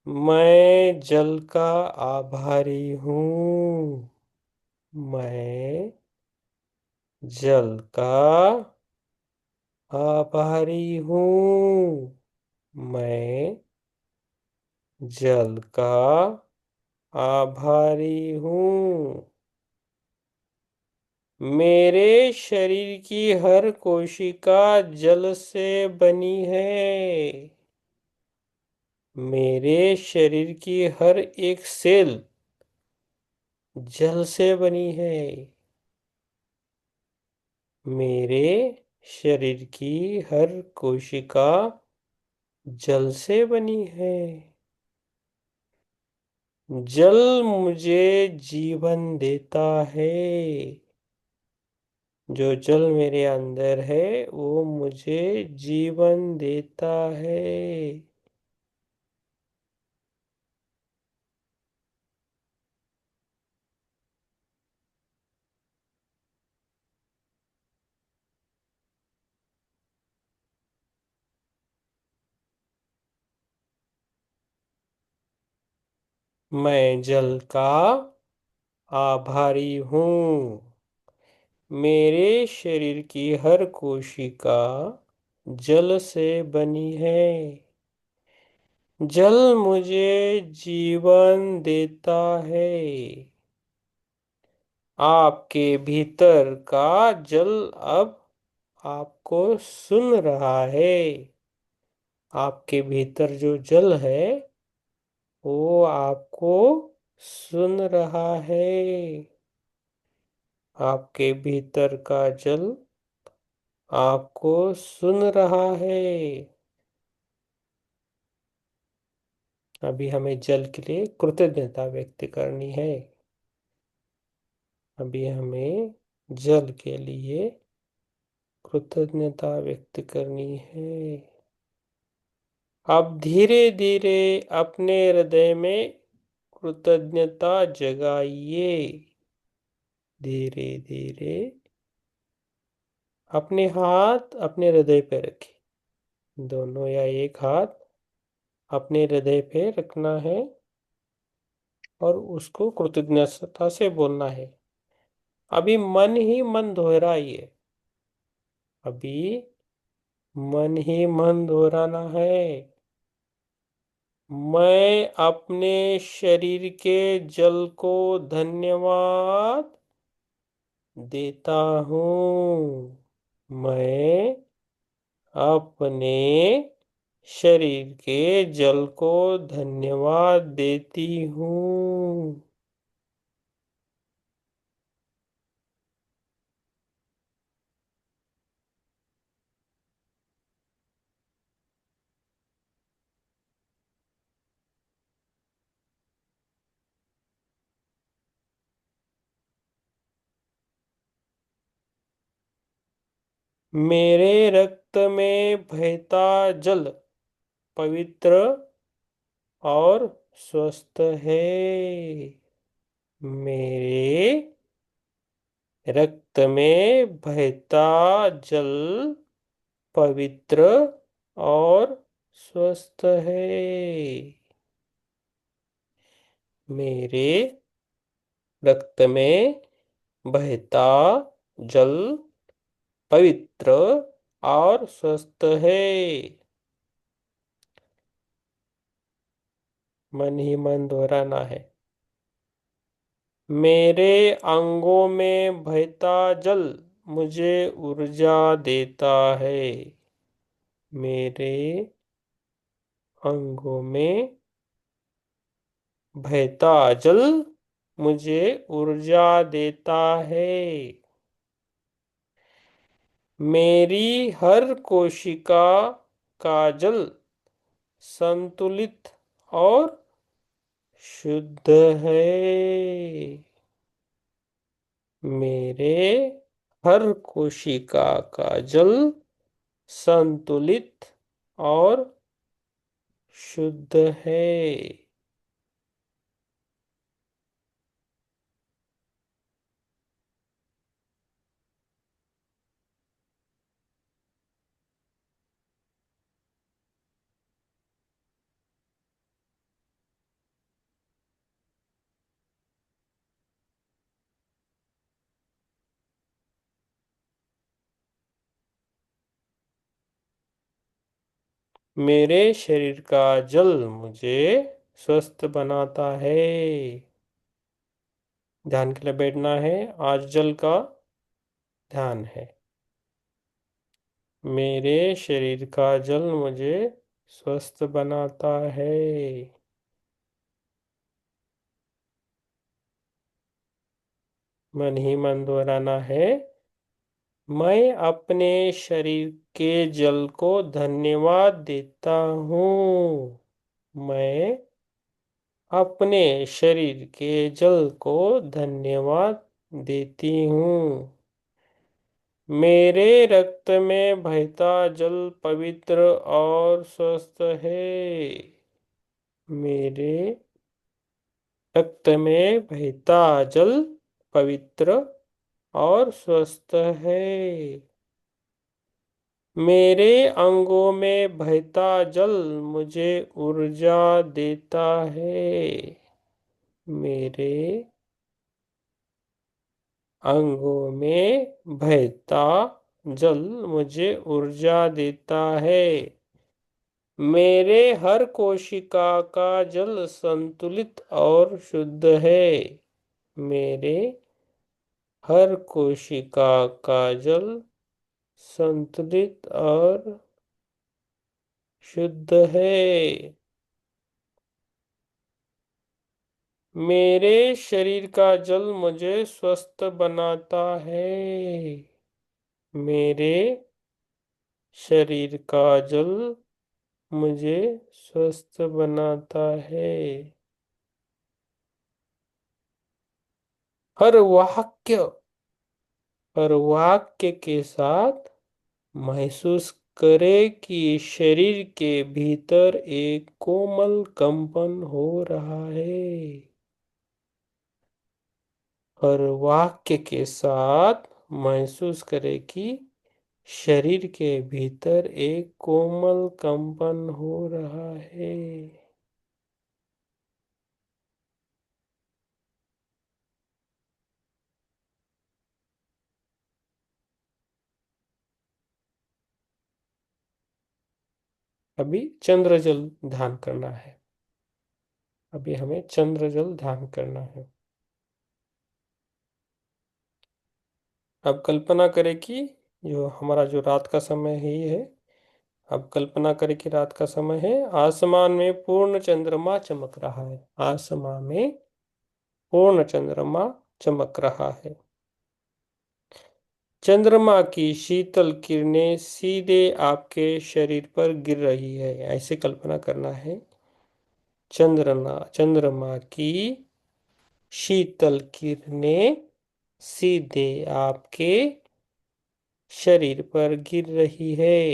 मैं जल का आभारी हूँ। मैं जल का आभारी हूँ। मैं जल का आभारी हूँ। मेरे शरीर की हर कोशिका जल से बनी है। मेरे शरीर की हर एक सेल जल से बनी है। मेरे शरीर की हर कोशिका जल से बनी है। जल मुझे जीवन देता है। जो जल मेरे अंदर है वो मुझे जीवन देता है। मैं जल का आभारी हूँ। मेरे शरीर की हर कोशिका जल से बनी है। जल मुझे जीवन देता है। आपके भीतर का जल अब आपको सुन रहा है। आपके भीतर जो जल है वो आपको सुन रहा है। आपके भीतर का जल आपको सुन रहा है। अभी हमें जल के लिए कृतज्ञता व्यक्त करनी है। अभी हमें जल के लिए कृतज्ञता व्यक्त करनी है। अब धीरे धीरे अपने हृदय में कृतज्ञता जगाइए। धीरे धीरे अपने हाथ अपने हृदय पे रखिए। दोनों या एक हाथ अपने हृदय पे रखना है और उसको कृतज्ञता से बोलना है। अभी मन ही मन दोहराइए। अभी मन ही मन दोहराना है। मैं अपने शरीर के जल को धन्यवाद देता हूँ। मैं अपने शरीर के जल को धन्यवाद देती हूँ। मेरे रक्त में बहता जल पवित्र और स्वस्थ है। मेरे रक्त में बहता जल पवित्र और स्वस्थ है। मेरे रक्त में बहता जल पवित्र और स्वस्थ है। मन ही मन दोहराना है। मेरे अंगों में बहता जल मुझे ऊर्जा देता है। मेरे अंगों में बहता जल मुझे ऊर्जा देता है। मेरी हर कोशिका का जल संतुलित और शुद्ध है। मेरे हर कोशिका का जल संतुलित और शुद्ध है। मेरे शरीर का जल मुझे स्वस्थ बनाता है। ध्यान के लिए बैठना है। आज जल का ध्यान है। मेरे शरीर का जल मुझे स्वस्थ बनाता है। मन ही मन दोहराना है। मैं अपने शरीर के जल को धन्यवाद देता हूँ। मैं अपने शरीर के जल को धन्यवाद देती हूँ। मेरे रक्त में बहता जल पवित्र और स्वस्थ है। मेरे रक्त में बहता जल पवित्र और स्वस्थ है। मेरे अंगों में बहता जल मुझे ऊर्जा देता है। मेरे अंगों में बहता जल मुझे ऊर्जा देता है। मेरे हर कोशिका का जल संतुलित और शुद्ध है। मेरे हर कोशिका का जल संतुलित और शुद्ध है। मेरे शरीर का जल मुझे स्वस्थ बनाता है। मेरे शरीर का जल मुझे स्वस्थ बनाता है। हर वाक्य हर वाक्य के साथ महसूस करे कि शरीर के भीतर एक कोमल कंपन हो रहा है। हर वाक्य के साथ महसूस करे कि शरीर के भीतर एक कोमल कंपन हो रहा है। अभी चंद्र जल ध्यान करना है। अभी हमें चंद्र जल ध्यान करना है। अब कल्पना करें कि जो रात का समय ही है। अब कल्पना करें कि रात का समय है। आसमान में पूर्ण चंद्रमा चमक रहा है। आसमान में पूर्ण चंद्रमा चमक रहा है। चंद्रमा की शीतल किरणें सीधे आपके शरीर पर गिर रही है। ऐसे कल्पना करना है। चंद्रमा की शीतल किरणें सीधे आपके शरीर पर गिर रही है।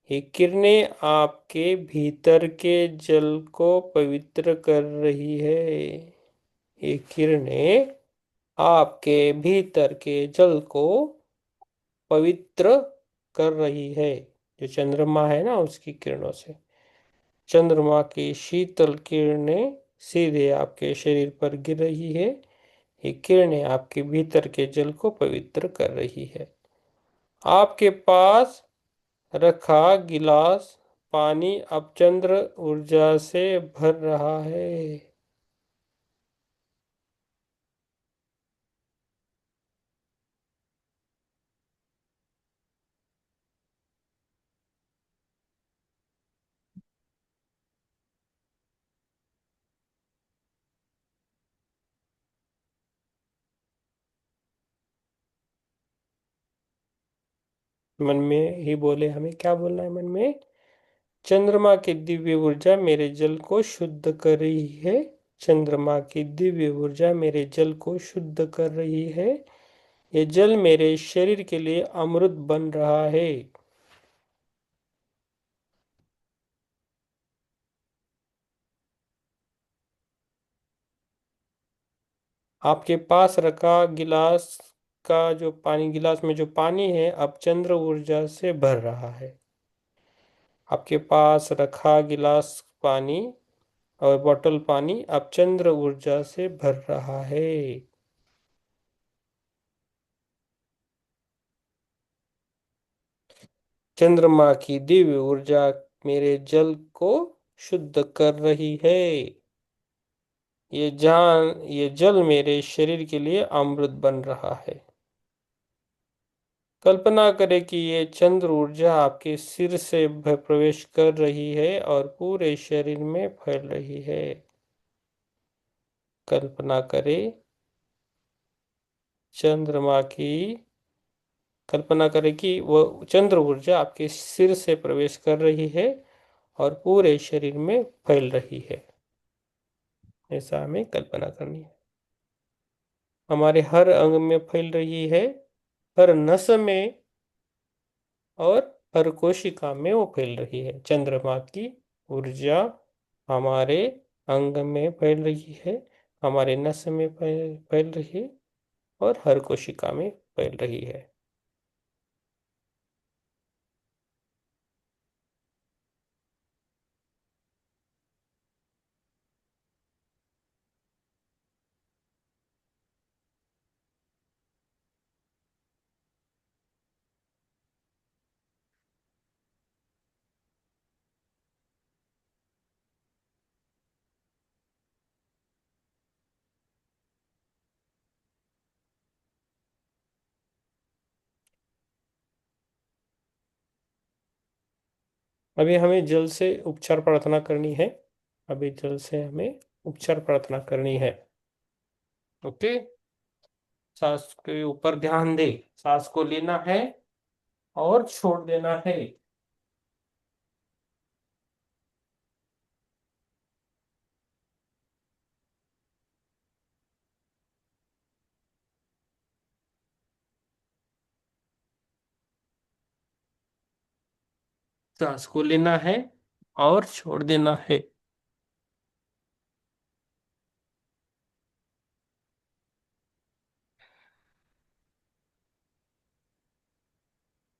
ये किरणें आपके भीतर के जल को पवित्र कर रही है। ये किरणें आपके भीतर के जल को पवित्र कर रही है। जो चंद्रमा है ना, उसकी किरणों से चंद्रमा की शीतल किरणें सीधे आपके शरीर पर गिर रही है। ये किरणें आपके भीतर के जल को पवित्र कर रही है। आपके पास रखा गिलास पानी अब चंद्र ऊर्जा से भर रहा है। मन में ही बोले, हमें क्या बोलना है मन में? चंद्रमा की दिव्य ऊर्जा मेरे जल को शुद्ध कर रही है। चंद्रमा की दिव्य ऊर्जा मेरे जल को शुद्ध कर रही है। ये जल मेरे शरीर के लिए अमृत बन रहा है। आपके पास रखा गिलास का जो पानी, गिलास में जो पानी है अब चंद्र ऊर्जा से भर रहा है। आपके पास रखा गिलास पानी और बॉटल पानी अब चंद्र ऊर्जा से भर रहा है। चंद्रमा की दिव्य ऊर्जा मेरे जल को शुद्ध कर रही है। ये जल मेरे शरीर के लिए अमृत बन रहा है। कल्पना करें कि ये चंद्र ऊर्जा आपके सिर से प्रवेश कर रही है और पूरे शरीर में फैल रही है। कल्पना करें चंद्रमा की कल्पना करें कि वह चंद्र ऊर्जा आपके सिर से प्रवेश कर रही है और पूरे शरीर में फैल रही है। ऐसा हमें कल्पना करनी है। हमारे हर अंग में फैल रही है, हर नस में और हर कोशिका में वो फैल रही है। चंद्रमा की ऊर्जा हमारे अंग में फैल रही है, हमारे नस में फैल रही है और हर कोशिका में फैल रही है। अभी हमें जल से उपचार प्रार्थना करनी है। अभी जल से हमें उपचार प्रार्थना करनी है। ओके। सांस के ऊपर ध्यान दे। सांस को लेना है और छोड़ देना है। सांस को लेना है और छोड़ देना है।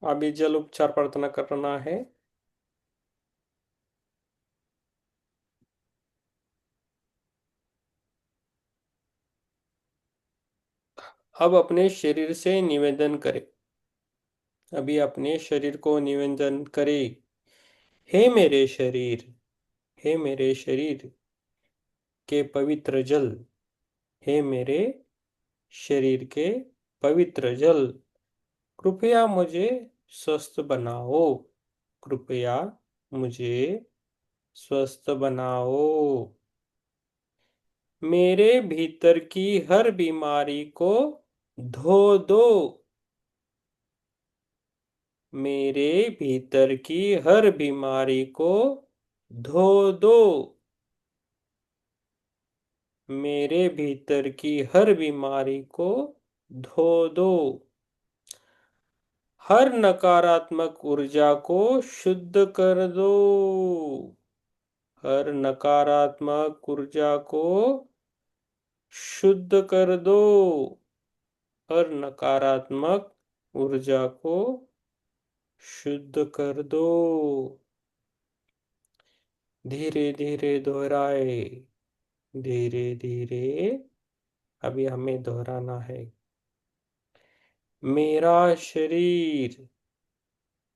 अभी जल उपचार प्रार्थना करना है। अब अपने शरीर से निवेदन करें। अभी अपने शरीर को निवेदन करें। हे मेरे शरीर, हे मेरे शरीर के पवित्र जल, हे मेरे शरीर के पवित्र जल, कृपया मुझे स्वस्थ बनाओ। कृपया मुझे स्वस्थ बनाओ। मेरे भीतर की हर बीमारी को धो दो। मेरे भीतर की हर बीमारी को धो दो। मेरे भीतर की हर बीमारी को धो दो। हर नकारात्मक ऊर्जा को शुद्ध कर दो। हर नकारात्मक ऊर्जा को शुद्ध कर दो। हर नकारात्मक ऊर्जा को शुद्ध कर दो। धीरे धीरे दोहराए। धीरे धीरे अभी हमें दोहराना है। मेरा शरीर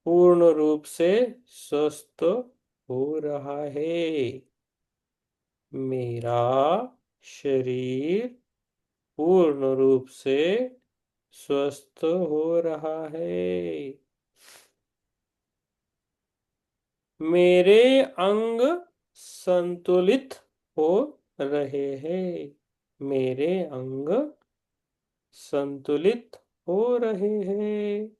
पूर्ण रूप से स्वस्थ हो रहा है। मेरा शरीर पूर्ण रूप से स्वस्थ हो रहा है। मेरे अंग संतुलित हो रहे हैं। मेरे अंग संतुलित हो रहे हैं।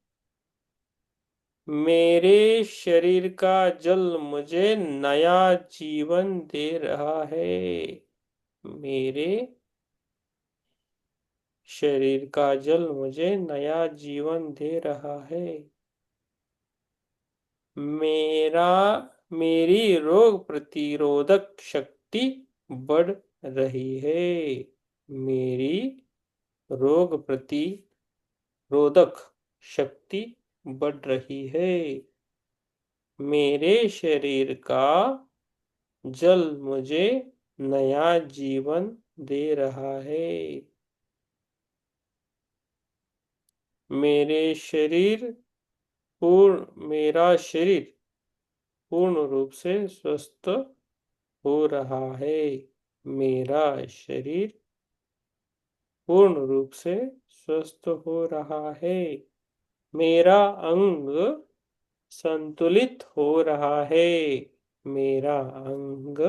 मेरे शरीर का जल मुझे नया जीवन दे रहा है। मेरे शरीर का जल मुझे नया जीवन दे रहा है। मेरा मेरी रोग प्रतिरोधक शक्ति बढ़ रही है। मेरी रोग प्रतिरोधक शक्ति बढ़ रही है। मेरे शरीर का जल मुझे नया जीवन दे रहा है। मेरे शरीर मेरा शरीर पूर्ण रूप से स्वस्थ हो रहा है। मेरा शरीर पूर्ण रूप से स्वस्थ हो रहा है। मेरा अंग संतुलित हो रहा है। मेरा अंग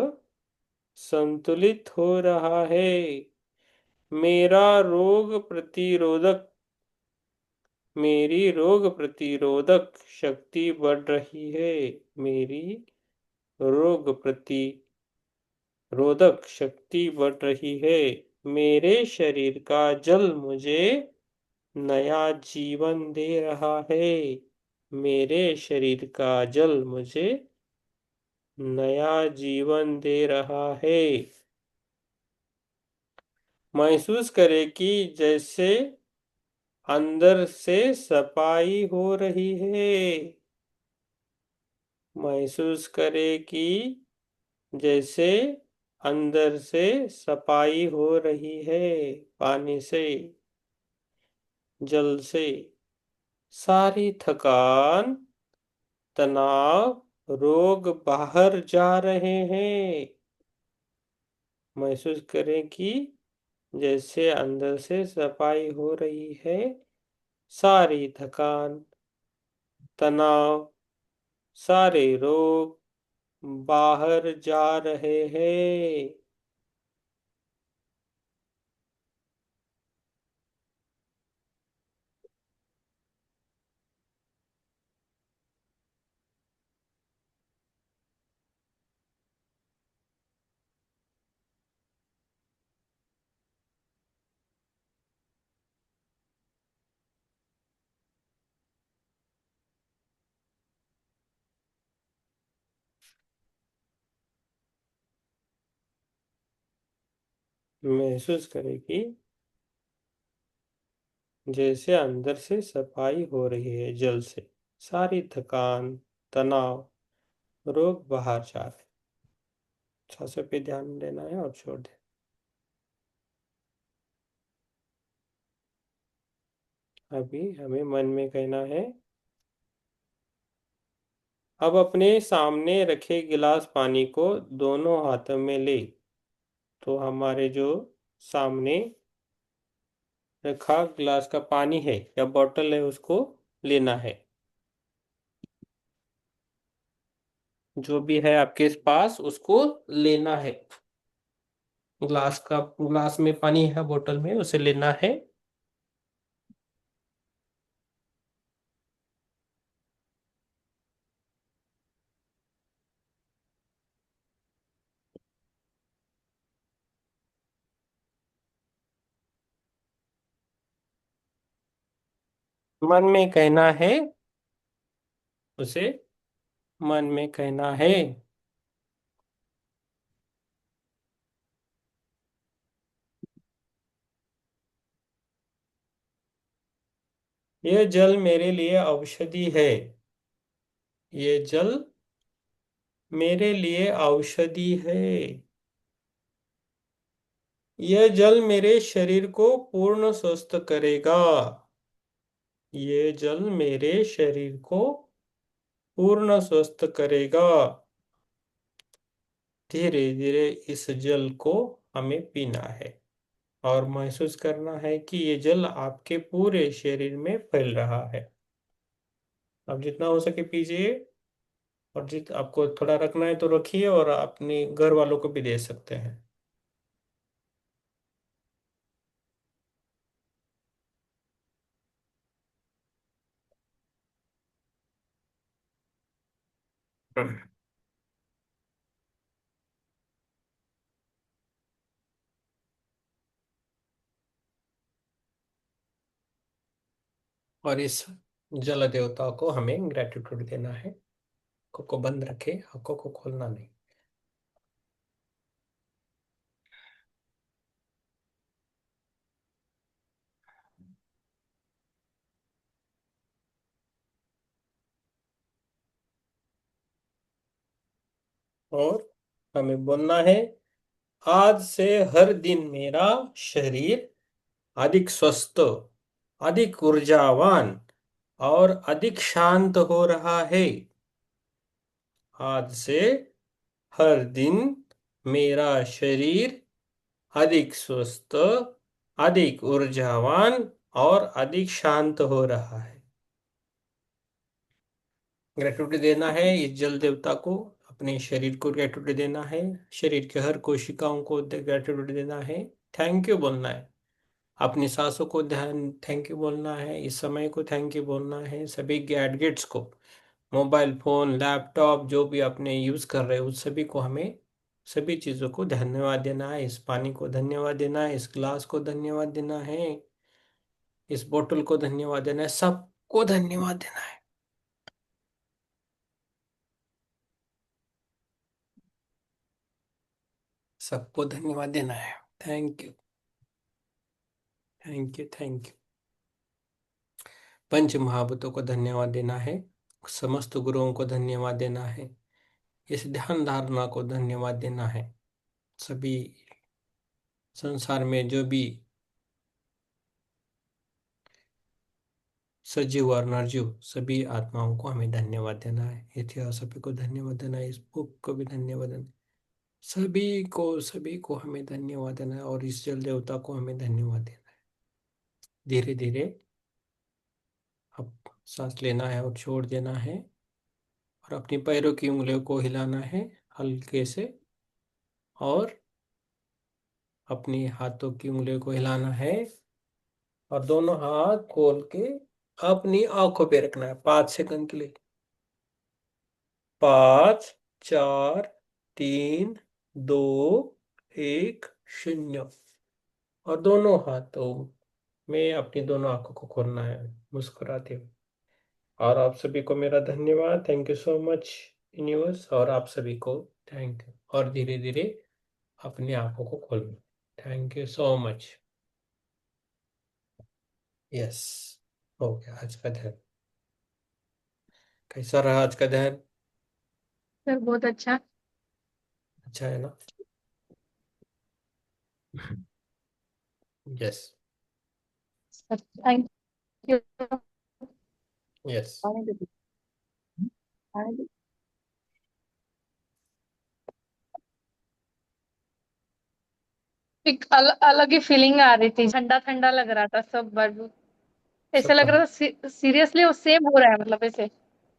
संतुलित हो रहा है। मेरा रोग प्रतिरोधक मेरी रोग प्रतिरोधक शक्ति बढ़ रही है। मेरी रोग प्रतिरोधक शक्ति बढ़ रही है। मेरे शरीर का जल मुझे नया जीवन दे रहा है। मेरे शरीर का जल मुझे नया जीवन दे रहा है। महसूस करें कि जैसे अंदर से सफाई हो रही है। महसूस करें कि जैसे अंदर से सफाई हो रही है। पानी से, जल से सारी थकान, तनाव, रोग बाहर जा रहे हैं। महसूस करें कि जैसे अंदर से सफाई हो रही है। सारी थकान, तनाव, सारे रोग बाहर जा रहे हैं। महसूस करें कि जैसे अंदर से सफाई हो रही है जल से। सारी थकान, तनाव, रोग बाहर जा रहे। सांसों पे ध्यान देना है और छोड़ दे। अभी हमें मन में कहना है, अब अपने सामने रखे गिलास पानी को दोनों हाथों में ले। तो हमारे जो सामने रखा गिलास का पानी है या बोतल है उसको लेना है। जो भी है आपके पास उसको लेना है। ग्लास में पानी है, बोतल में उसे लेना है। मन में कहना है, उसे मन में कहना है, यह जल मेरे लिए औषधि है। ये जल मेरे लिए औषधि है। यह जल मेरे शरीर को पूर्ण स्वस्थ करेगा। ये जल मेरे शरीर को पूर्ण स्वस्थ करेगा। धीरे धीरे इस जल को हमें पीना है और महसूस करना है कि ये जल आपके पूरे शरीर में फैल रहा है। अब जितना हो सके पीजिए, और जित आपको थोड़ा रखना है तो रखिए और अपने घर वालों को भी दे सकते हैं। और इस जल देवता को हमें ग्रेटिट्यूड देना है। आंखों को बंद रखे, आंखों को खोलना नहीं। और हमें बोलना है, आज से हर दिन मेरा शरीर अधिक स्वस्थ, अधिक ऊर्जावान और अधिक शांत हो रहा है। आज से हर दिन मेरा शरीर अधिक स्वस्थ, अधिक ऊर्जावान और अधिक शांत हो रहा है। ग्रेटिट्यूड देना है इस जल देवता को, अपने शरीर को ग्रेटिट्यूड देना है, शरीर के हर कोशिकाओं को ग्रेटिट्यूड देना है, थैंक यू बोलना है। अपनी सांसों को ध्यान थैंक यू बोलना है, इस समय को थैंक यू बोलना है, सभी गैडजेट्स को, मोबाइल फोन लैपटॉप जो भी अपने यूज कर रहे हैं उस सभी को हमें सभी चीजों को धन्यवाद देना है। इस पानी को धन्यवाद देना है, इस ग्लास को धन्यवाद देना है, इस बोतल को धन्यवाद देना है, सबको धन्यवाद देना है। सबको धन्यवाद देना है। Thank you, thank you, thank you. पंच महाभूतों को धन्यवाद देना है, समस्त गुरुओं को धन्यवाद देना है, इस ध्यान धारणा को धन्यवाद देना है, सभी संसार में जो भी सजीव और निर्जीव सभी आत्माओं को हमें धन्यवाद देना है। इतिहास सभी को धन्यवाद देना है, इस बुक को भी धन्यवाद देना है, सभी को हमें धन्यवाद देना है और इस जल देवता को हमें धन्यवाद देना है। धीरे धीरे अब सांस लेना है और छोड़ देना है और अपनी पैरों की उंगलियों को हिलाना है हल्के से और अपनी हाथों की उंगलियों को हिलाना है और दोनों हाथ खोल के अपनी आंखों पे रखना है 5 सेकंड के लिए। 5, 4, 3, 2, 1, 0। और दोनों हाथों में अपनी दोनों आंखों को खोलना है मुस्कुराते हुए। और आप सभी को मेरा धन्यवाद, thank you so much universe. और आप सभी को थैंक यू। और धीरे धीरे अपनी आंखों को खोलना। Thank you so much. Yes, हो गया आज का ध्यान। कैसा रहा आज का ध्यान? सर बहुत अच्छा। अच्छा है ना? Yes, thank you. यस। पानी दे दो, पानी दे। एक अलग ही फीलिंग आ रही थी, ठंडा ठंडा लग रहा था सब बट ऐसा सब लग कहा। रहा था सीरियसली वो सेम हो रहा है मतलब ऐसे।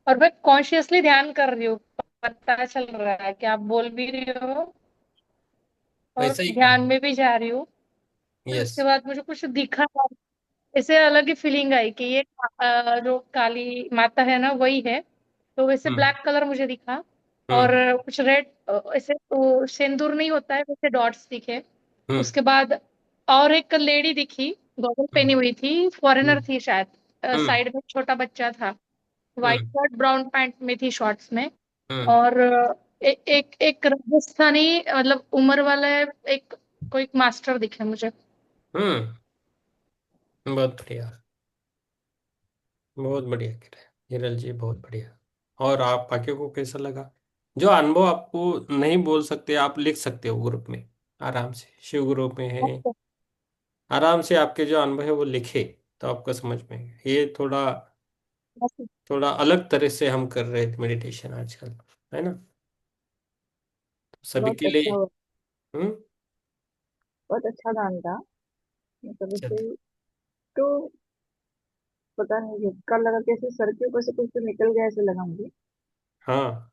और मैं कॉन्शियसली ध्यान कर रही हूँ, पता चल रहा है कि आप बोल भी रही हो और वैसा ही ध्यान करना। में भी जा रही हूँ। फिर यस। उसके बाद मुझे कुछ दिखा, ऐसे अलग ही फीलिंग आई कि ये जो काली माता है ना वही है। तो वैसे हम्म, ब्लैक कलर मुझे दिखा और हम्म, कुछ रेड, ऐसे सिंदूर नहीं होता है वैसे डॉट्स दिखे। हम्म, उसके बाद और एक लेडी दिखी, गॉगल पहनी हम्म, हुई थी, फॉरेनर हम्म, थी शायद। हम्म, साइड में छोटा बच्चा था, व्हाइट हम्म, शर्ट ब्राउन पैंट में थी, शॉर्ट्स में। हम्म, और एक एक राजस्थानी मतलब उम्र वाला एक कोई मास्टर दिखे मुझे। हम्म। बहुत बढ़िया, बहुत बढ़िया कह रहे हैं हिरल जी, बहुत बढ़िया। और आप बाकी को कैसा लगा? जो अनुभव आपको नहीं बोल सकते आप लिख सकते हो ग्रुप में, आराम से शिव ग्रुप में है, आराम से आपके जो अनुभव है वो लिखे तो आपको समझ में आएगा। ये थोड़ा थोड़ा अलग तरह से हम कर रहे थे मेडिटेशन आजकल, है ना? सभी बहुत के लिए। अच्छा हुआ, हम्म। बहुत अच्छा गान था। मतलब चल। ऐसे तो पता नहीं झटका लगा, कैसे सर के ऊपर से कुछ तो निकल गया ऐसे लगा मुझे। हाँ।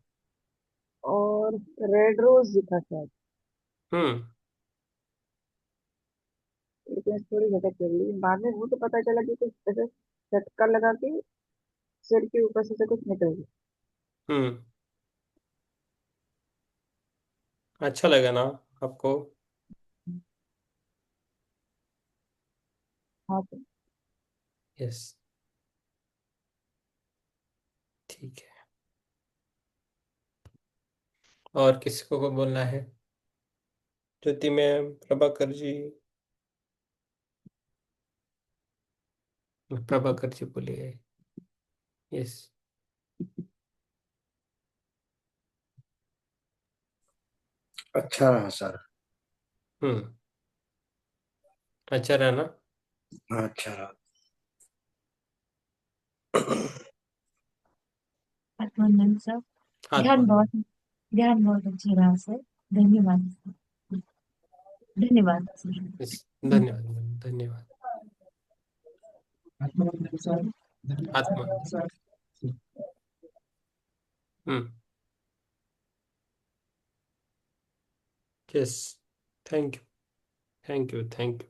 और रेड रोज दिखा शायद, हम्म, लेकिन थोड़ी झटक लगी बाद में, वो तो पता चला कि कुछ ऐसे झटका लगा के सिर के ऊपर से कुछ निकल गया। हम्म। अच्छा लगा ना आपको? हाँ तो यस। ठीक है। और किसी को बोलना है? ज्योति मैम, प्रभाकर जी। प्रभाकर जी बोलिए। यस। अच्छा रहा सर। हम्म। अच्छा रहा ना? हाँ, अच्छा रहा। आत्मानंद सर, आत्मा। ध्यान बहुत अच्छा रहा सर। धन्यवाद सर। धन्यवाद सर। यस, धन्यवाद मैम, धन्यवाद। आत्मानंद सर, आत्मा। धन्यवाद sir. Hmm. Yes. Thank you, thank you, thank you.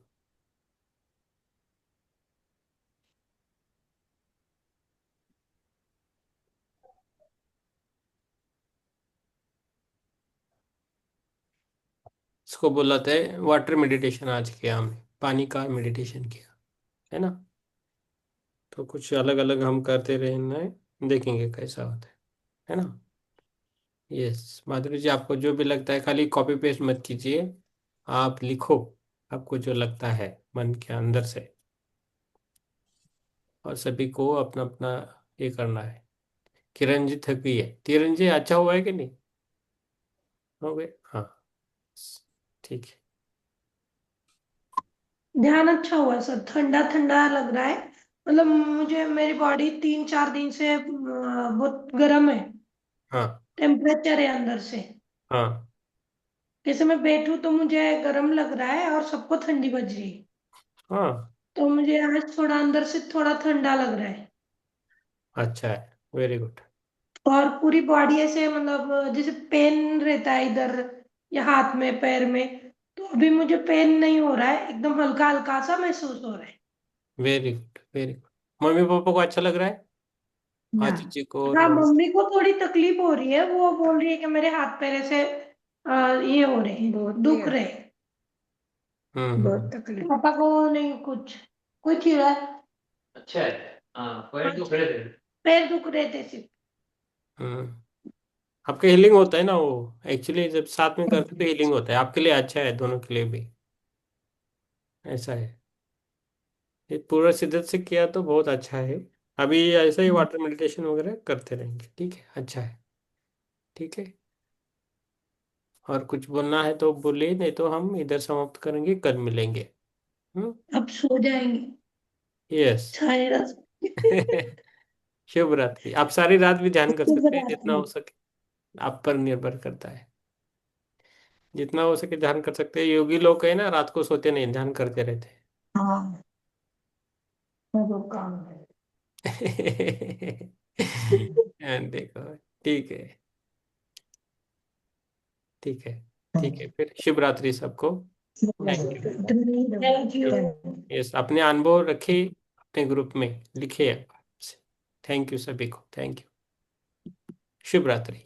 इसको बोलाते हैं वाटर मेडिटेशन। आज किया हमने, पानी का मेडिटेशन किया है ना। तो कुछ अलग अलग हम करते रहना है, देखेंगे कैसा होता है ना। यस माधुरी जी, आपको जो भी लगता है खाली कॉपी पेस्ट मत कीजिए, आप लिखो आपको जो लगता है मन के अंदर से। और सभी को अपना अपना ये करना है। किरण जी थक गई है। किरण जी अच्छा हुआ है कि नहीं? हो गए, हाँ। ठीक है। ध्यान अच्छा हुआ सर, ठंडा ठंडा लग रहा है। मतलब मुझे मेरी बॉडी 3-4 दिन से बहुत गर्म है। हाँ टेम्परेचर है अंदर से। हाँ जैसे मैं बैठूं तो मुझे गर्म लग रहा है और सबको ठंडी बज रही है। हाँ। तो मुझे आज थोड़ा अंदर से थोड़ा ठंडा लग रहा है। अच्छा है, वेरी गुड। और पूरी बॉडी ऐसे मतलब जैसे पेन रहता है इधर या हाथ में पैर में, तो अभी मुझे पेन नहीं हो रहा है, एकदम हल्का हल्का सा महसूस हो रहा है। Very good, very good. Mummy papa को अच्छा लग रहा है? या आदित्य को और हाँ, मम्मी को थोड़ी तकलीफ हो रही है, वो बोल रही है कि मेरे हाथ पैर ऐसे ये हो रहे हैं, बहुत दुख ही रहे हैं। बहुत तकलीफ। पापा को नहीं कुछ ही रहा है। अच्छा है। हाँ, पैर दुख रहे थे। पैर दुख रहे थे सिर्फ। आपका हीलिंग होता है ना वो। एक्चुअली जब साथ में करते तो हीलिंग होता है, आपके लिए अच्छा है, दोनों के लिए भी ऐसा है। ये पूरा शिद्दत से किया तो बहुत अच्छा है। अभी ऐसा ही वाटर मेडिटेशन वगैरह करते रहेंगे, ठीक है, अच्छा है। ठीक है। और कुछ बोलना है तो बोलिए, नहीं तो हम इधर समाप्त करेंगे, कल मिलेंगे। हम्म। अब सो जाएंगे यस। सारी रात। शुभ रात्रि। आप सारी रात भी ध्यान कर शुभ सकते हैं जितना रात्रि। हो सके, आप पर निर्भर करता है। जितना हो सके ध्यान कर सकते हैं। योगी लोग है ना, रात को सोते नहीं, ध्यान करते रहते हैं। हाँ, वो काम है। देखो, ठीक है, ठीक है, ठीक है, फिर शुभ रात्रि सबको। Thank you. Thank you. Yes, अपने अनुभव रखिए, अपने ग्रुप में लिखिए। थैंक यू सभी को, थैंक यू। शुभ रात्रि।